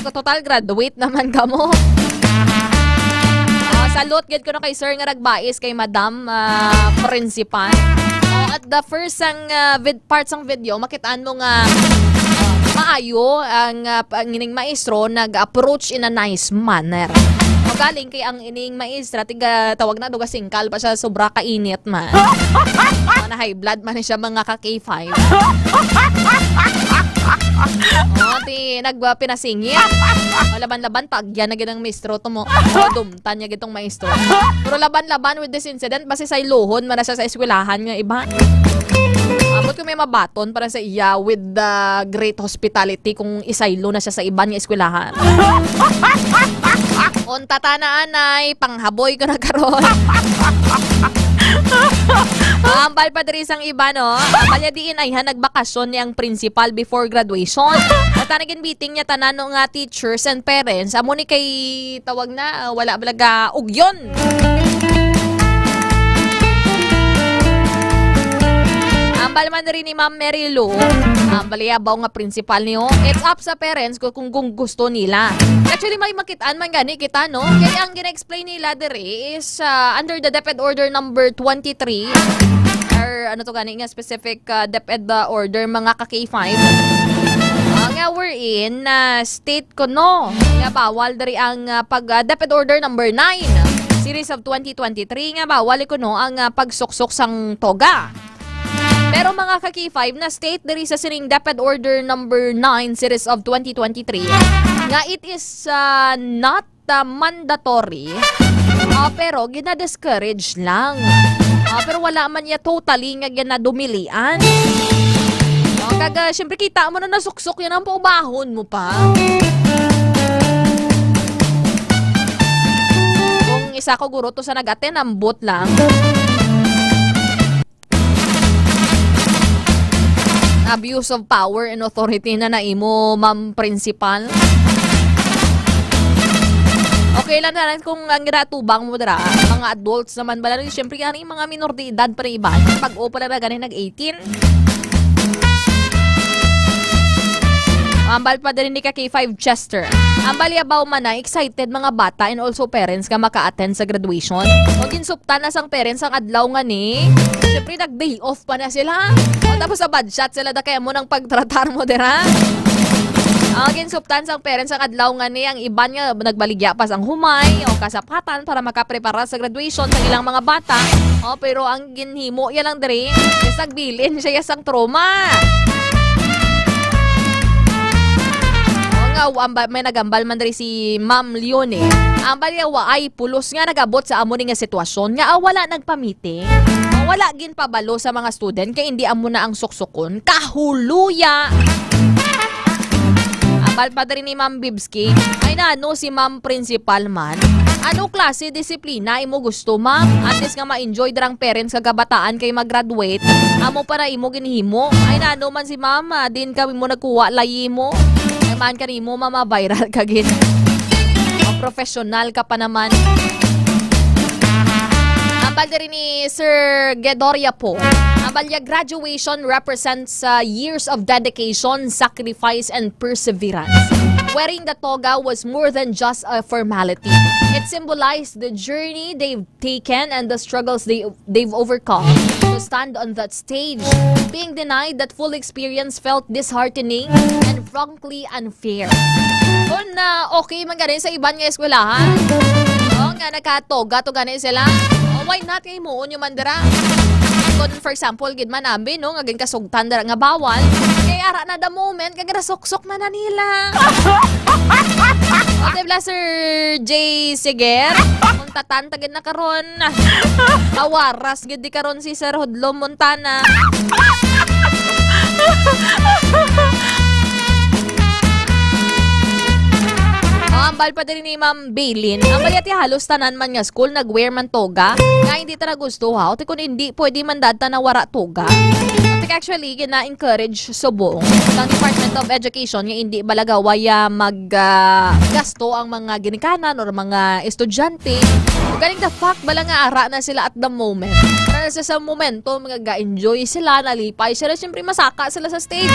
Total graduate naman kamo. Salute gid ko na kay sir nga nagbais kay madam principal. At the first parts ng video, makitaan mo nga maayo ang ining maestro nag-approach in a nice manner. Galing kay ang ining maestra, tawag na duga singkal pa siya, sobra kainit man. Na high blood man siya mga ka-K5. Pinasingit. Laban-laban pag yan na ginang maestro to mo. Dumtan niya gitong maestro. Pero laban-laban with this incident, basi sa iluhon man na siya sa eskwelahan nga iba. Abot ko may mabaton para sa iya with the great hospitality kung isaylo na siya sa iban nga eskwelahan. On tatanaan ay panghaboy ko na karon. Ambal pa diri sang iba no. Kanya diin ay nagbakasyon niyang principal before graduation. At tanagin meeting niya tanan nga teachers and parents. Amo ni kay tawag na wala balaga ugyon. Ambal man rin ni Ma'am Mary Lou, baliyabaw nga principal niyo. It's up sa parents kung gusto nila. Actually, may makitaan man gani kita, no? Kaya ang gina-explain nila diri is under the DepEd Order number 23 or ano to gani nga specific DepEd order mga ka-K5. Nga wherein state ko no, nga bawal diri ang DepEd Order number 9 series of 2023 nga bawal ko no ang pagsuksok sang toga. Pero mga ka-K5 na state diri sa sining DepEd Order number 9 series of 2023 nga it is not mandatory pero gina-discourage lang. Pero wala man niya totally nga ginadumilian. Kaga syempre kita mo na nasuksok yan ang paubahon mo pa. Kung isa ko guro to sa nag-attend ambot lang. Abuse of power and authority na naimo, ma'am principal. Okay lang na kung ang ginatubang mo dara, mga adults naman ba lang, siyempre yan yung mga minor de edad pa rin iba. Pag-o pala na ganin nag-18. Ambal pa din ni K5 Chester. Ambal yabaw man na excited mga bata and also parents ka maka-attend sa graduation. O ginsuptan na sang parents ang adlaw nga ni. Siyempre nag-day off pa na sila. O tapos sa bad shot sila da kaya mo ng pagtratar mo dira. Ginsuptan sang parents ang adlaw nga ni ang iban nga nagbaligya pas ang humay o kasapatan para makaprepara sa graduation sa ilang mga bata. Pero ang ginhimo ya lang diri, isagbilin siya sang trauma. May nagambal man diri si Ma'am Leone. Ang baliwa ay pulos nga nagabot sa amo ni nga sitwasyon nga wala nagpamiting. Wala gin pabalo sa mga student kay hindi amo na ang suksukon kahuluya. Ambal pa diri ni Ma'am Bibski ay naano si Ma'am Principal man. Ano klase disiplina imo gusto, ma'am? At least nga ma-enjoy darang parents nga kabataan kay mag-graduate. Amo para imo ginhimo. Ay naano man si mama, din kami mo nagkuha layi mo. Ay man kanimo mama viral ka gin. Professional ka pa naman. Ambal diri ni Sir Gedoria po. Ambal ya graduation represents years of dedication, sacrifice, and perseverance. Wearing the toga was more than just a formality. It symbolized the journey they've taken and the struggles they've overcome to stand on that stage. Being denied that full experience felt disheartening and frankly unfair. Kung okay man ganin sa iban nga eskwelahan, nga nakatoga to ganin sila, why not kay mo onyo mandara? Kung for example, gid man ambi, no, nga gin kasugtan dara nga bawal, kay ara na the moment, kag suksok na nila. Diba, Sir J. Siger, kung tatantagin na karon, awaras gid di karon si Sir Hodlo Montana. Ambal pa din ni Ma'am Bailin. Ambal yati halos tanan man nga school nag-wear man toga. Nga hindi ta nagustuha. O kung hindi, pwede man data na wara toga. Actually, gina-encourage subong ng Department of Education nga hindi balagawaya maggasto ang mga ginikanan or mga estudyante. Galing the fact bala nga ara na sila at the moment. Para sa momento, mag-enjoy sila, nalipay sila. Siyempre, masaka sila sa stage.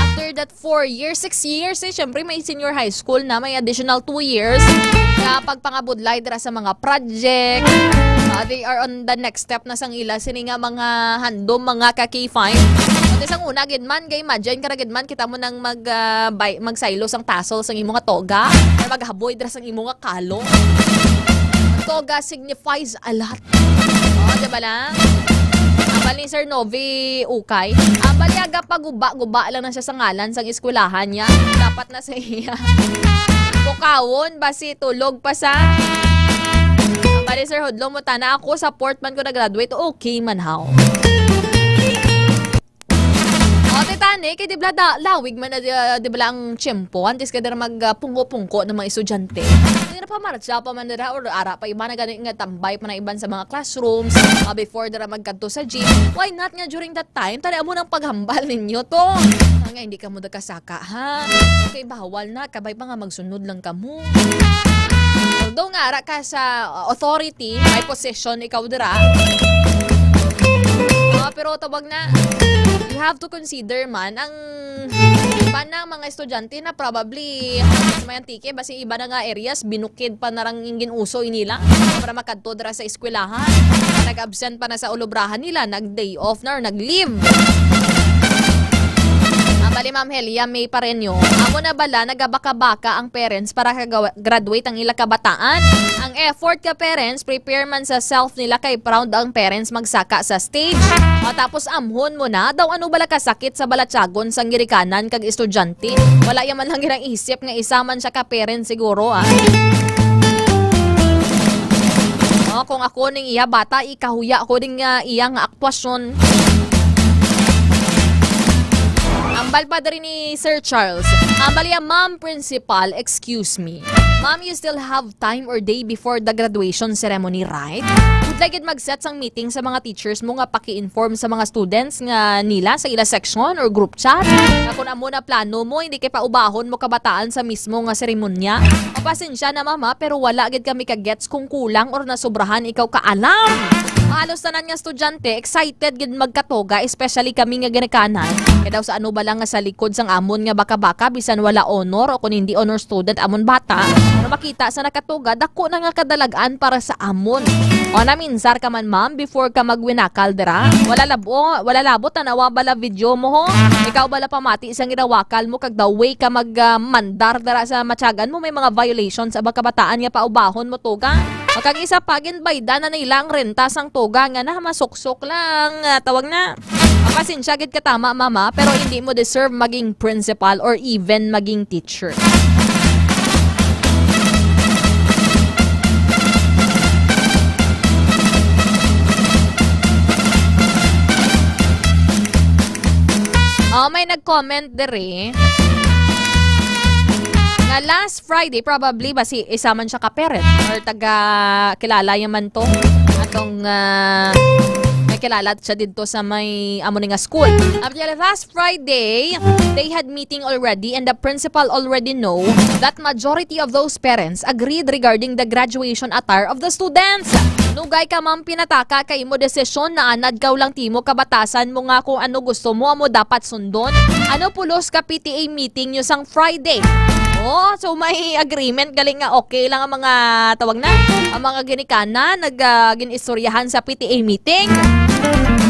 After that 4 years, 6 years, siyempre may senior high school na may additional 2 years na pagpangabudlay dira sa mga project. They are on the next step na sang ila sini nga mga handom, mga ka-K5. At isang una, gidman, kay imagine ka na gidman, kita mo nang magsaylo sang tassel sang imong nga toga or maghaboy dira sang imong nga kalo. Toga signifies a lot. Diba lang? Ambal ni Sir Novi Ukay. Ambal yaga paguba-guba lang na siya sa ngalan sang eskwelahan niya. Dapat na sa iya. Bukawon, basi tulog pa sa... Ambal ni Sir Hodlo Montana, ako sa Portman ko na-graduate. Okay man how. O, titane, kay dibla lawig man na dibla ang tiyempo. Antes ka dira magpungko-pungko ng mga estudyante. Hindi na pa marcha pa man dira or ara pa iba na ganit nga tambay pa na iban sa mga classrooms before dira magkanto sa gym. Why not nga during that time? Tala mo ng paghambal ninyo to. Nga hindi ka mo kasaka, ha? Okay, bawal na. Kabay pa nga magsunod lang ka mo. Although nga ara ka sa authority, may position ikaw dira. Pero tawag na, you have to consider man ang iba na mga estudyante na probably may antike, basi iba na nga areas, binukid pa na rang ingin uso inila para makadto dira sa eskwelahan. Nag-absent pa na sa ulubrahan nila, nag-day off na or nag-leave. Bali Ma'am Helia, may parenyo. Amo na bala, nagabaka-baka ang parents para graduate ang ila kabataan. Ang effort ka parents, prepare man sa self nila kay proud ang parents magsaka sa stage. O tapos amhon mo na, daw ano bala kasakit sa balatsagon sang girikanan kag estudyante. Wala yaman lang girang isip nga isaman siya ka parents siguro kung ako ning iya bata, ikahuya ako ning iya nga aktwasyon. Ambal pa rin ni Sir Charles. Ambal ya, Ma'am Principal, excuse me. Ma'am, you still have time or day before the graduation ceremony, right? Would like it mag-set sang meeting sa mga teachers mo nga paki-inform sa mga students nga nila sa ila section or group chat. Na kung amo na plano mo, hindi kay paubahon mo kabataan sa mismo nga seremonya. O pasensya na mama, pero wala agad kami ka-gets kung kulang or nasobrahan ikaw kaalam. Halos tanan nga estudyante, excited gid magkatoga, especially kami nga ginikanan. Kaya daw sa ano ba lang nga sa likod sang amon nga baka-baka, bisan wala honor o kung hindi honor student amon bata, para makita sa nakatoga, dako na nga kadalagaan para sa amon. O naminsar ka man ma'am before ka magwinakal dira. Wala labot na nawabala video mo ho. Ikaw bala pamati isang ginawakal mo kag the way ka magmandar dira sa matyagan mo may mga violations sa kabataan nga paubahon mo tuga. O kag isa pagin bayda na nilang renta sang tuga nga na masuksok lang tawag na. Pasensya gid ka tama mama pero hindi mo deserve maging principal or even maging teacher. May nag-comment dere nga last Friday probably ba si isa man siya ka-parent or taga kilala yaman to atong may kilala siya dito sa may amo nga school. After last Friday, they had meeting already and the principal already know that majority of those parents agreed regarding the graduation attire of the students. Nugay ka ma'am pinataka kay mo desisyon na anad lang timo kabatasan mo nga kung ano gusto mo dapat sundon. Ano pulos ka PTA meeting nyo sang Friday? Oh, so may agreement galing nga okay lang ang mga tawag na ang mga ginikana ginistoryahan sa PTA meeting.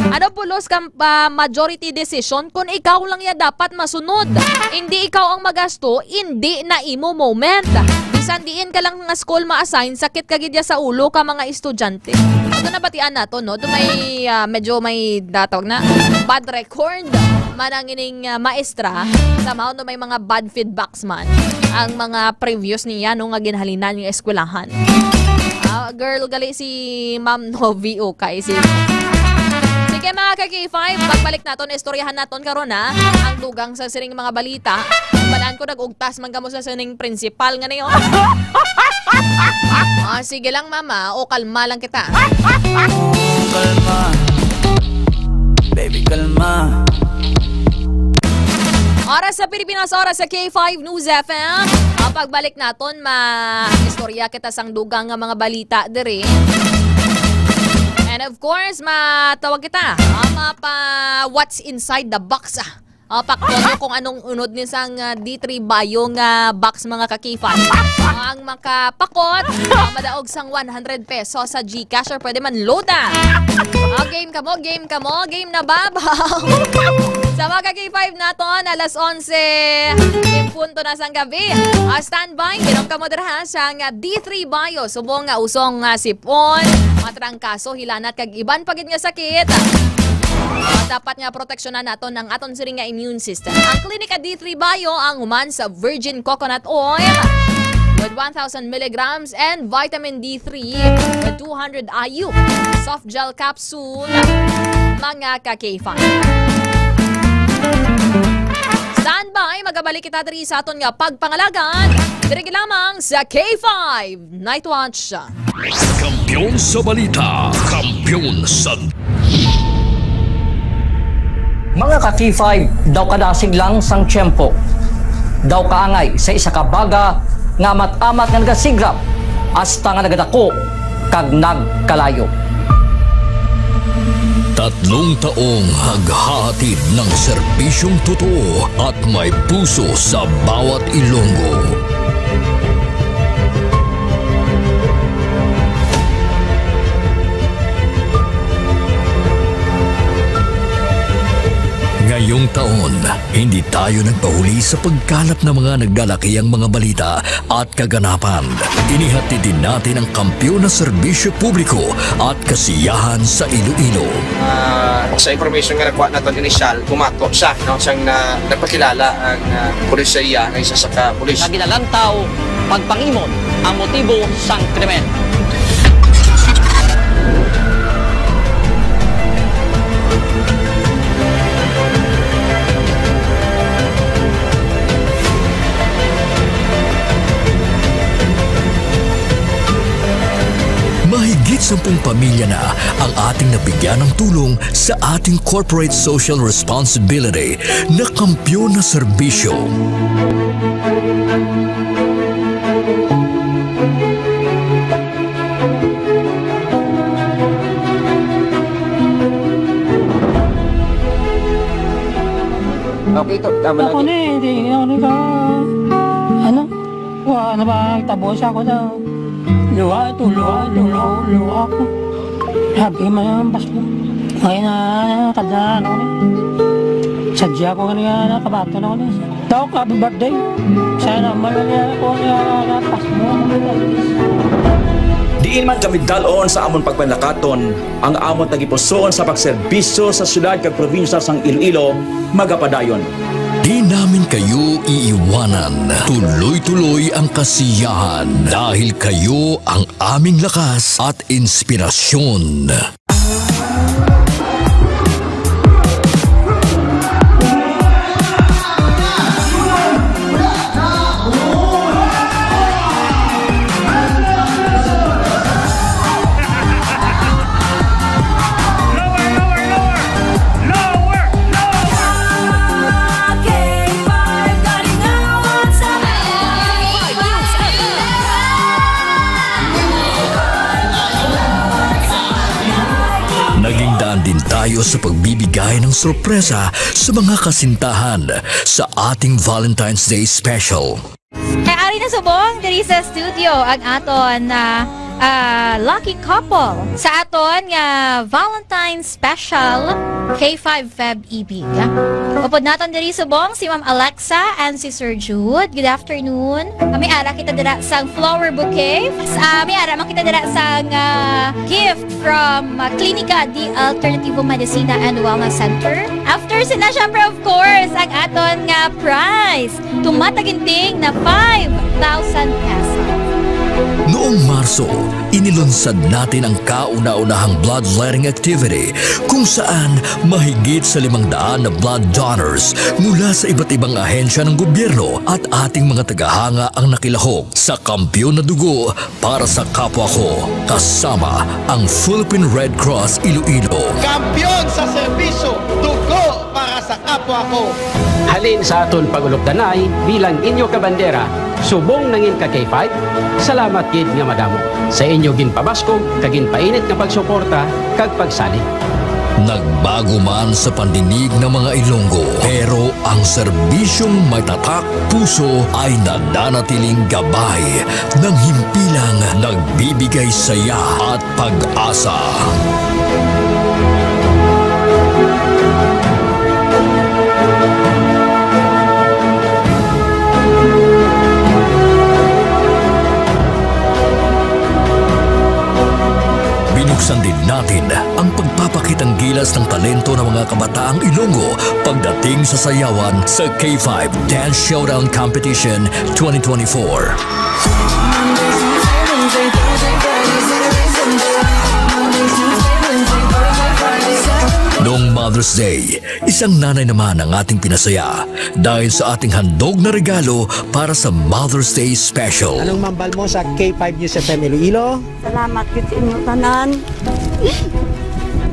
Ano pulos ka majority decision kung ikaw lang ya dapat masunod. Hindi ikaw ang magasto, hindi na imo moment. Bisan diin ka lang nga school ma-assign, sakit ka gidya sa ulo ka mga estudyante. Ito nabatian nato no, may medyo may datawag na bad record manangining maestra somehow no may mga bad feedbacks man ang mga previous niya no nga ginhalinan yung eskwelahan. Girl gali si Ma'am Novi okay si sige mga ka-K5, pagbalik naton, istoryahan naton karon ha, ang dugang sa sining mga balita. Balaan ko nag-ugtas man kamo sa sining principal nga niyo. Sige lang mama, o kalma lang kita. Kalma, baby kalma. Oras sa Pilipinas, oras sa K5 News FM. Pagbalik naton, istorya kita sang dugang nga mga balita diri. And of course, matawag kita. What's inside the box? Paktono kung anong unod ni sang D3 Bio nga box mga kakifan. Ang makapakot, madaog sang 100 pesos sa GCash or pwede man loada. Game ka mo, game na babaw. Sa mga K5 naton, alas 11, punto na sang gabi. Standby, kinong ka mo dira sang D3 Bio. Subong nga usong sipon, matrangkaso, hilanat kag iban pagid nga sakit. Dapat nga proteksyonan naton ng aton siring nga immune system. Ang Klinika D3 Bio ang human sa virgin coconut oil with 1,000 milligrams and vitamin D3 with 200 IU. Soft gel capsule, mga ka-K5. Standby, magabalik kita diri sa aton nga pagpangalagan. Diri lamang sa K5 Night Watch. Kampiyon sa balita, kampiyon sa... Mga ka-K5, daw kadasig lang sang tiyempo. Daw kaangay sa isa ka baga nga amat-amat nga nagasigrap hasta nga nagadako kag nagkalayo. 3 taong haghahatid ng serbisyong totoo at may puso sa bawat Ilonggo. Ngayong taon, hindi tayo nagpahuli sa pagkalat ng mga naglalakihang mga balita at kaganapan. Inihatid din natin ang kampiyon na serbisyo publiko at kasiyahan sa Iloilo. Sa information nga nakuha natin inisyal, pumato siya. Siyang nagpakilala ang pulisya ng isa sa ka-pulis. Naginalantaw, pagpangimon ang motibo sang krimen. Mahigit 10 pamilya na ang ating nabigyan ng tulong sa ating corporate social responsibility na kampiyon na serbisyo. Okay, ito. Tama ako lagi. Hindi ako ka. Ano? Wala na ba? Tabo siya ko daw. Luha ko. Happy man Pasko. Ngayon na kada ano sadya ko kanina kabato na ko. Daw ka happy birthday. Sana malaya ko na Pasko. Diin man kami dalon sa amon pagpanlakaton, ang amon tagipusoon sa pagserbisyo sa syudad kag probinsya sang Iloilo, magapadayon. Di namin kayo iiwanan. Tuloy-tuloy ang kasiyahan dahil kayo ang aming lakas at inspirasyon. Tayo sa pagbibigay ng sorpresa sa mga kasintahan sa ating Valentine's Day Special. Ari na subong diri sa studio ang aton na lucky couple sa aton nga Valentine's Special K5 Feb Ibig. Upod naton diri subong si Ma'am Alexa and si Sir Jude. Good afternoon. May ara kita dira sang flower bouquet. May ara man kita dira sang gift from Clinica di Alternativo Medicina and Wellness Center. After sina syempre of course ang aton nga prize. Tumataginting na 5,000 pesos. Noong Marso, inilunsad natin ang kauna-unahang bloodletting activity kung saan mahigit sa 500 na blood donors mula sa iba't ibang ahensya ng gobyerno at ating mga tagahanga ang nakilahok sa Kampiyon na Dugo para sa kapwa ko, kasama ang Philippine Red Cross Iloilo. Kampiyon sa serbisyo, dugo para sa kapwa ko. Halin sa aton pagulokdanay bilang inyo kabandera, subong nangin ka K5, salamat gid nga madamo. Sa inyo ginpabaskog, kagin painit nga pagsuporta, kag pagsali. Nagbago man sa pandinig ng mga Ilonggo, pero ang serbisyong may tatak puso ay nananatiling gabay ng himpilang nagbibigay saya at pag-asa. Binuksan din natin ang pagpapakitang gilas ng talento ng mga kabataang Ilonggo pagdating sa sayawan sa K5 Dance Showdown Competition 2024. Noong Mother's Day, isang nanay naman ang ating pinasaya dahil sa ating handog na regalo para sa Mother's Day Special. Anong mambal mo sa K5 News FM Iloilo? Salamat yun sa inyo tanan.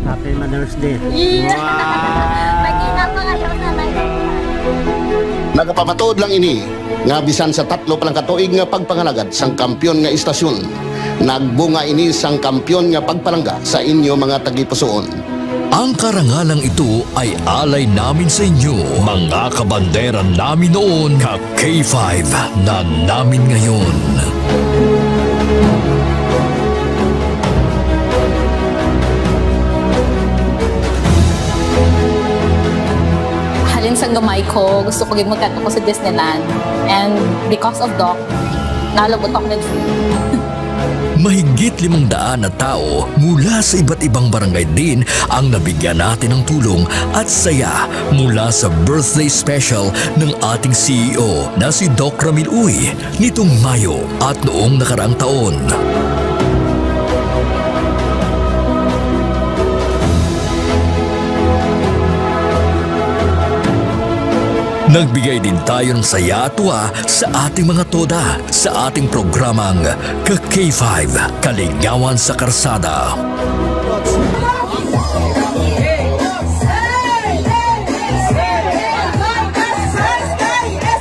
Happy Mother's Day. Wow! Mag-ingat pa kayo nanay. Nagapamatuod lang ini nga bisan sa 3 palang katuig nga pagpangalagad sang kampiyon nga istasyon. Nagbunga ini sang kampiyon nga pagpalangga sa inyo mga tagipusoon. Ang karangalang ito ay alay namin sa inyo, mga kabandera namin noon, ka K5 na namin ngayon. Halin sa gamay ko, gusto ko magkat ako sa Disneyland. And because of Doc, nalabot ako ng free. Mahigit 500 na tao mula sa iba't ibang barangay din ang nabigyan natin ng tulong at saya mula sa birthday special ng ating CEO na si Doc Ramil Uy nitong Mayo at noong nakaraang taon. Nagbigay din tayo ng saya at tuwa sa ating mga toda sa ating programang Ka-K5 Kaligawan sa Karsada.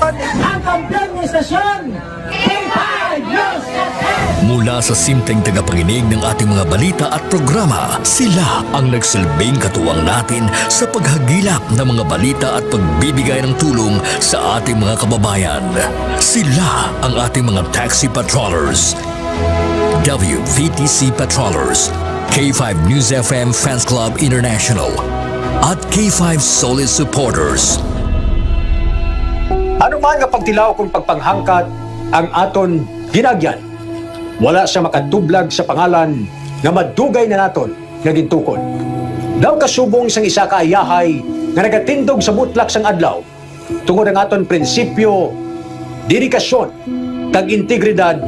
Ang kampiyon ng istasyon, K5 News FM! Mula sa simpleng tagapakinig ng ating mga balita at programa, sila ang nagsilbing katuwang natin sa paghagilap ng mga balita at pagbibigay ng tulong sa ating mga kababayan. Sila ang ating mga taxi patrollers, WVTC patrollers, K5 News FM Fans Club International at K5 Solid Supporters. Ano man nga pagtilaw kung pagpanghangkat ang aton ginagyan, wala siya makatublag sa pangalan nga madugay na naton nga gintukod. Daw kasubong sang isa ka ayahay nga nagatindog sa mutlak sang adlaw tungod ang aton prinsipyo, dedikasyon, kag integridad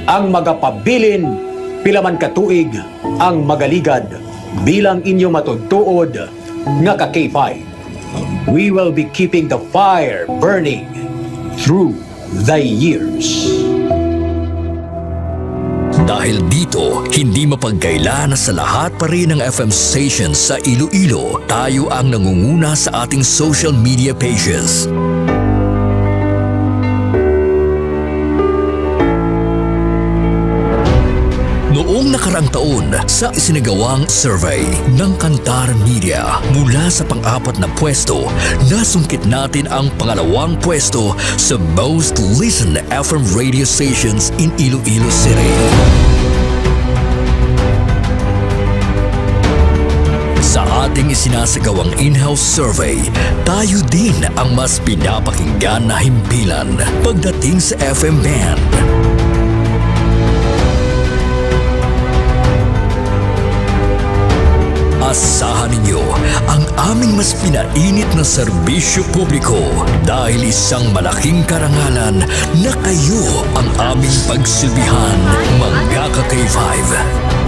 ang magapabilin pila man katuig ang magaligad bilang inyo matudtuod nga ka K5. We will be keeping the fire burning through the years. Dahil dito, hindi mapagkaila na sa lahat pa rin ng FM stations sa Iloilo, tayo ang nangunguna sa ating social media pages. Noong nakaraang taon, sa isinagawang survey ng Kantar Media, mula sa pang-apat na pwesto, nasungkit natin ang pangalawang pwesto sa most listened FM radio stations in Iloilo City. Sa ating isinasagawang in-house survey, tayo din ang mas pinapakinggan na himpilan pagdating sa FM band. Asahan ninyo ang aming mas pinainit na serbisyo publiko dahil isang malaking karangalan na kayo ang aming pagsilbihan, mga ka-K5.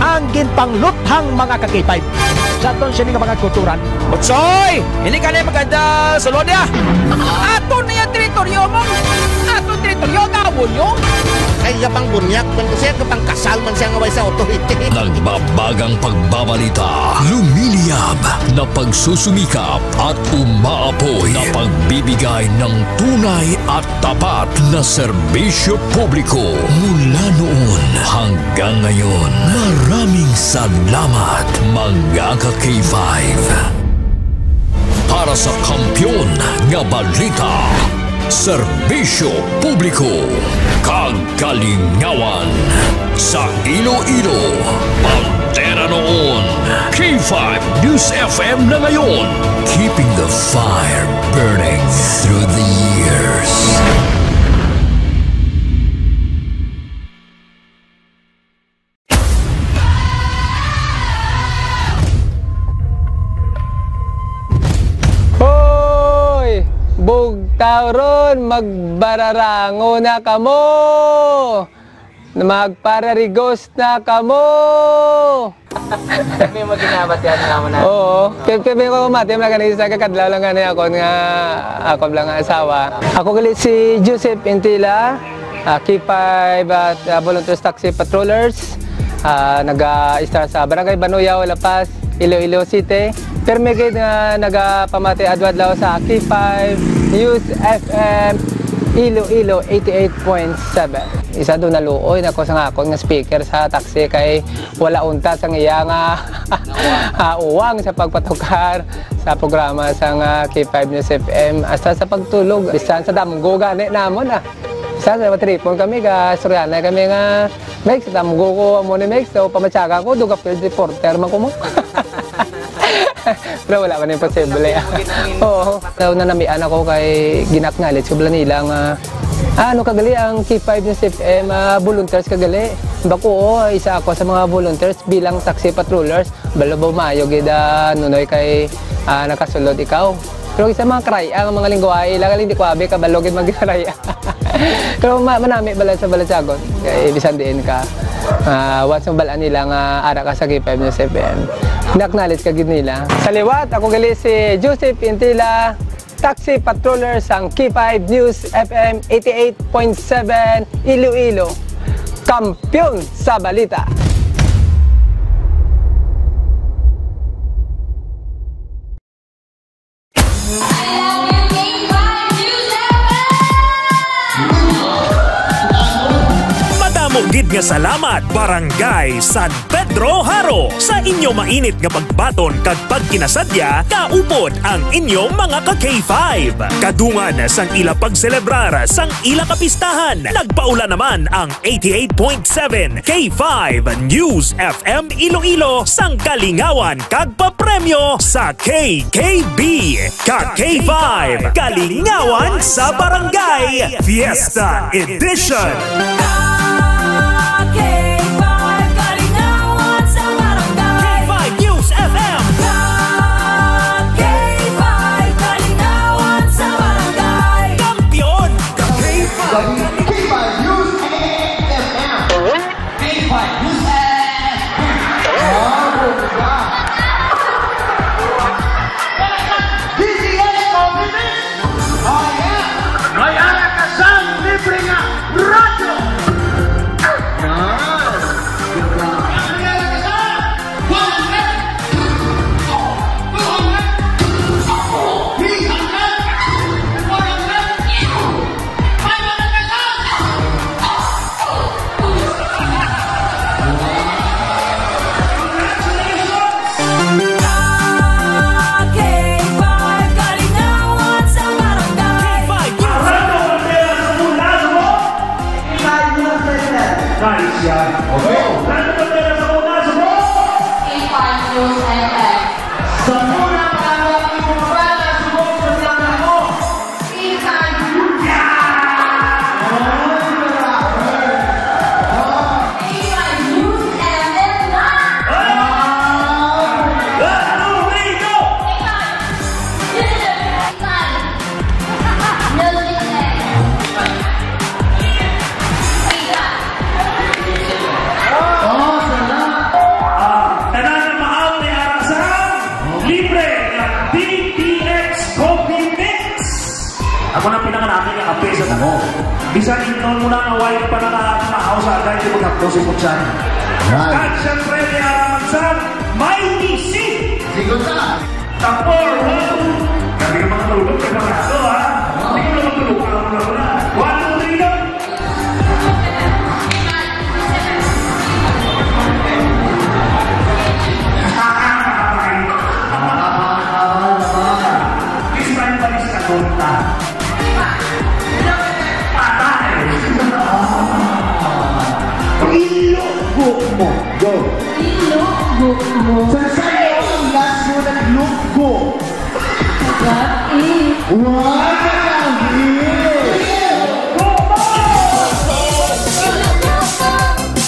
Ang ginpangluthang mga ka-K5 sa aton siya nga mga kulturan. Otsoy! Hindi ka na maganda sa lodya! Ato na yung teritoryo mo! Ato teritoryo, gawon nyo! Kaya pang bunyak, man siya kapang kasal man siya ngaway sa authority. Nagbabagang pagbabalita, lumiliyab na pagsusumikap at umaapoy na pagbibigay ng tunay at tapat na serbisyo publiko mula noon hanggang ngayon. Maraming salamat, mga ka-K5. Para sa kampyon nga balita, serbisyo publiko, kagalingawan sa Iloilo. Pantera noon, K5 News FM na ngayon, keeping the fire burning through the years. Bugtauron, magbararango na kamo, magpararigos na kamo. Kami mo ginabatihan naman na. Oo, kami ko matim lang kanina sa kakadlaw lang kanina ako nga ako lang asawa. Ako galit si Joseph Intila, K5 at Volunteers Taxi Patrollers, nag-start sa Barangay Banuyaw, La Paz, Iloilo City. Pero may nga nagpamati adwadlaw sa K5 News FM Iloilo 88.7. Isa doon naluoy na ko sa ngakon nga speaker sa taxi kay wala unta sa iya nga uwang sa pagpatukar sa programa sa K5 News FM hasta sa pagtulog. Bisan sa damgo gani namon Sa matripon kami ka Suryana kami nga Mex, damgo ko mo ni Mex so pamatsaga ko duga field reporter man ko mo. Pero wala man imposible. Oo. Daw na namian ako kay ginaknalit ko bala nila nga ano kagali ang K5 News FM volunteers kagali. Bako isa ako sa mga volunteers bilang taxi patrollers. Balabaw maayo gida nunoy kay nakasulod ikaw. Pero isa mga cry ang mga lingwahe lang hindi ko abi kabalogin mag-cry. Pero manami bala sa Balatsagon. Kay bisan diin ka. Once ang balaan nila nga ara ka sa K5 News FM. Naknalit ka gid nila. Sa liwat ako gali si Joseph Intila, taxi patroller sang K5 News FM 88.7 Iloilo. Kampiyon sa balita. Madamo gid nga salamat Barangay San Pedro Sandro Haro. Sa inyo mainit nga pagbaton kag pagkinasadya, kaupod ang inyong mga ka-K5. Kadungan sang ila pagselebrar sang ila kapistahan. Nagpaula naman ang 88.7 K5 News FM Iloilo sang kalingawan kag papremyo sa KKB. Ka-K5 Kalingawan sa Barangay Fiesta Edition. K5 Kalingawan sa Barangay K5 News FM. K5 Kalingawan sa Barangay Kampiyon. K5 News FM. K5 News Bisan inon mo na ang white pa nakakamahaw sa agay di magkaklo si Kutsan. At siyempre ni Araman Sam, may isip! Sigot sa! Tapor! Gabi ka mga tulog ka mga ito ha? Hindi ko naman tulog ka naman na. 1, 2, 3, go! This time pa rin sa konta. Ilugbo mo. Go. Ilugbo mo. Saan ang last mo naglugbo? Kagabi. Wow! Kagabi! Ilugbo mo.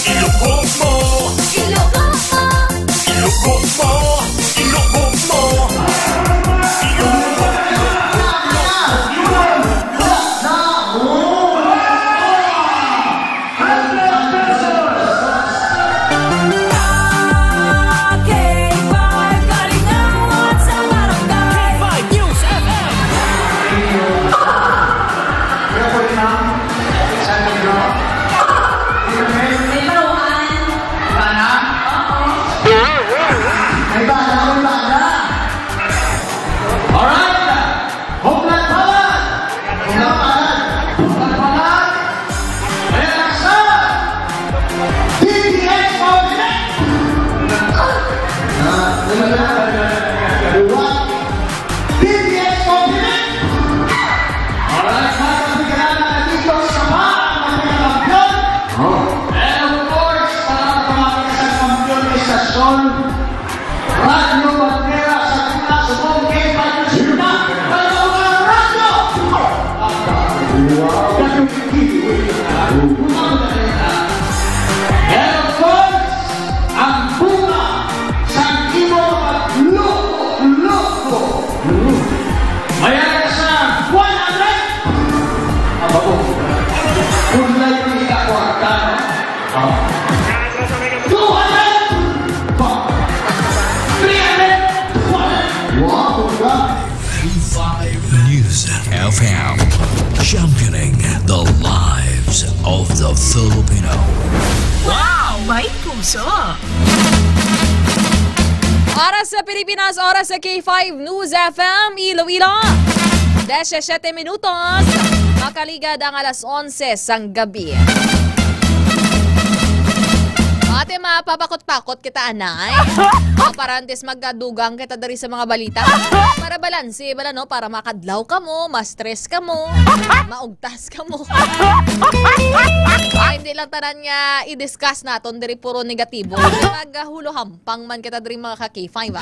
Ilugbo mo. Ilugbo mo. Ilugbo mo. FM, championing the lives of the Filipino. Wow! May puso! Oras sa Pilipinas, oras sa K5 News FM, Iloilo. 17 minutos, makaligad ang alas 11 sang gabi. Ate, mapapakot-pakot kita, anay. Parantes magkadugang kita dari sa mga balita. Para balanse, bala no? Para makadlaw ka mo, ma-stress ka mo, maugtas ka mo. Hindi lang tanan nga i-discuss naton dari puro negatibo. Nagahulo hampang man kita dari mga ka-K5, ba?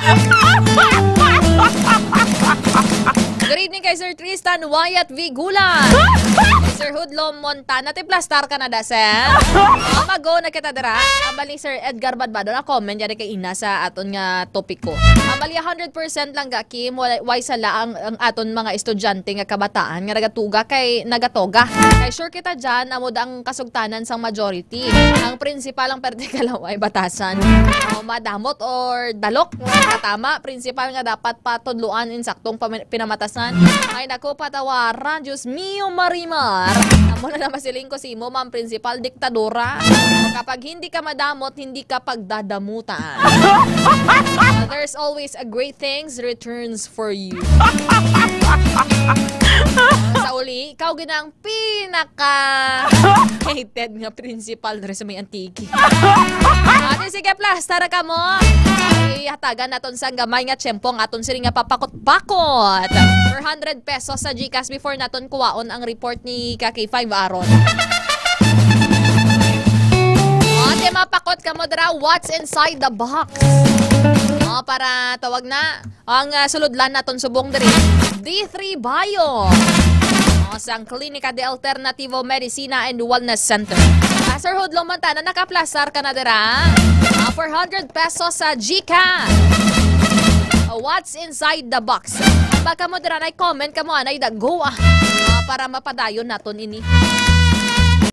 Good evening kay Sir Tristan Wyatt V. Gulan. Sir Hudlom Montana. Tiplastar ka na da, sir. Mago na kita dara. Ambali Sir Edgar Badbado na comment yari kay ina sa aton nga topic ko. Ambali 100% lang ga Kim. Why sala ang aton mga estudyante nga kabataan nga nagatoga. Kay sure kita dyan amod ang kasugtanan sang majority. Ang principal ang pertikalaw ay batasan. Madamot or dalok. Katama. Principal nga dapat patudluan insaktong pinamatasan. Ay naku, patawaran. Diyos mio, Marimar. Amo na naman siling ko si mo, ma'am principal, diktadora. Kapag hindi ka madamot, hindi ka pagdadamutan. There's always a great things returns for you. Sa uli, ikaw ginang pinaka-hated nga principal na sa may antiki. Ate, sige, plastara ka mo. Ay, hatagan naton sa gamay nga tiyempong aton siring nga papakot-pakot. 400 pesos sa GCash before naton kuwaon ang report ni K5 Aron. Ate, mapakot ka mo dra, what's inside the box? Para tawag na ang suludlan naton subong diri. D3 Bio. Sang Klinika de Alternativo Medicina and Wellness Center. Sir Hudlong Montana, nakaplasar ka na dira. 400 pesos sa GCash. What's inside the box? Baka mo dira na comment ka mo anay da go para mapadayon naton ini.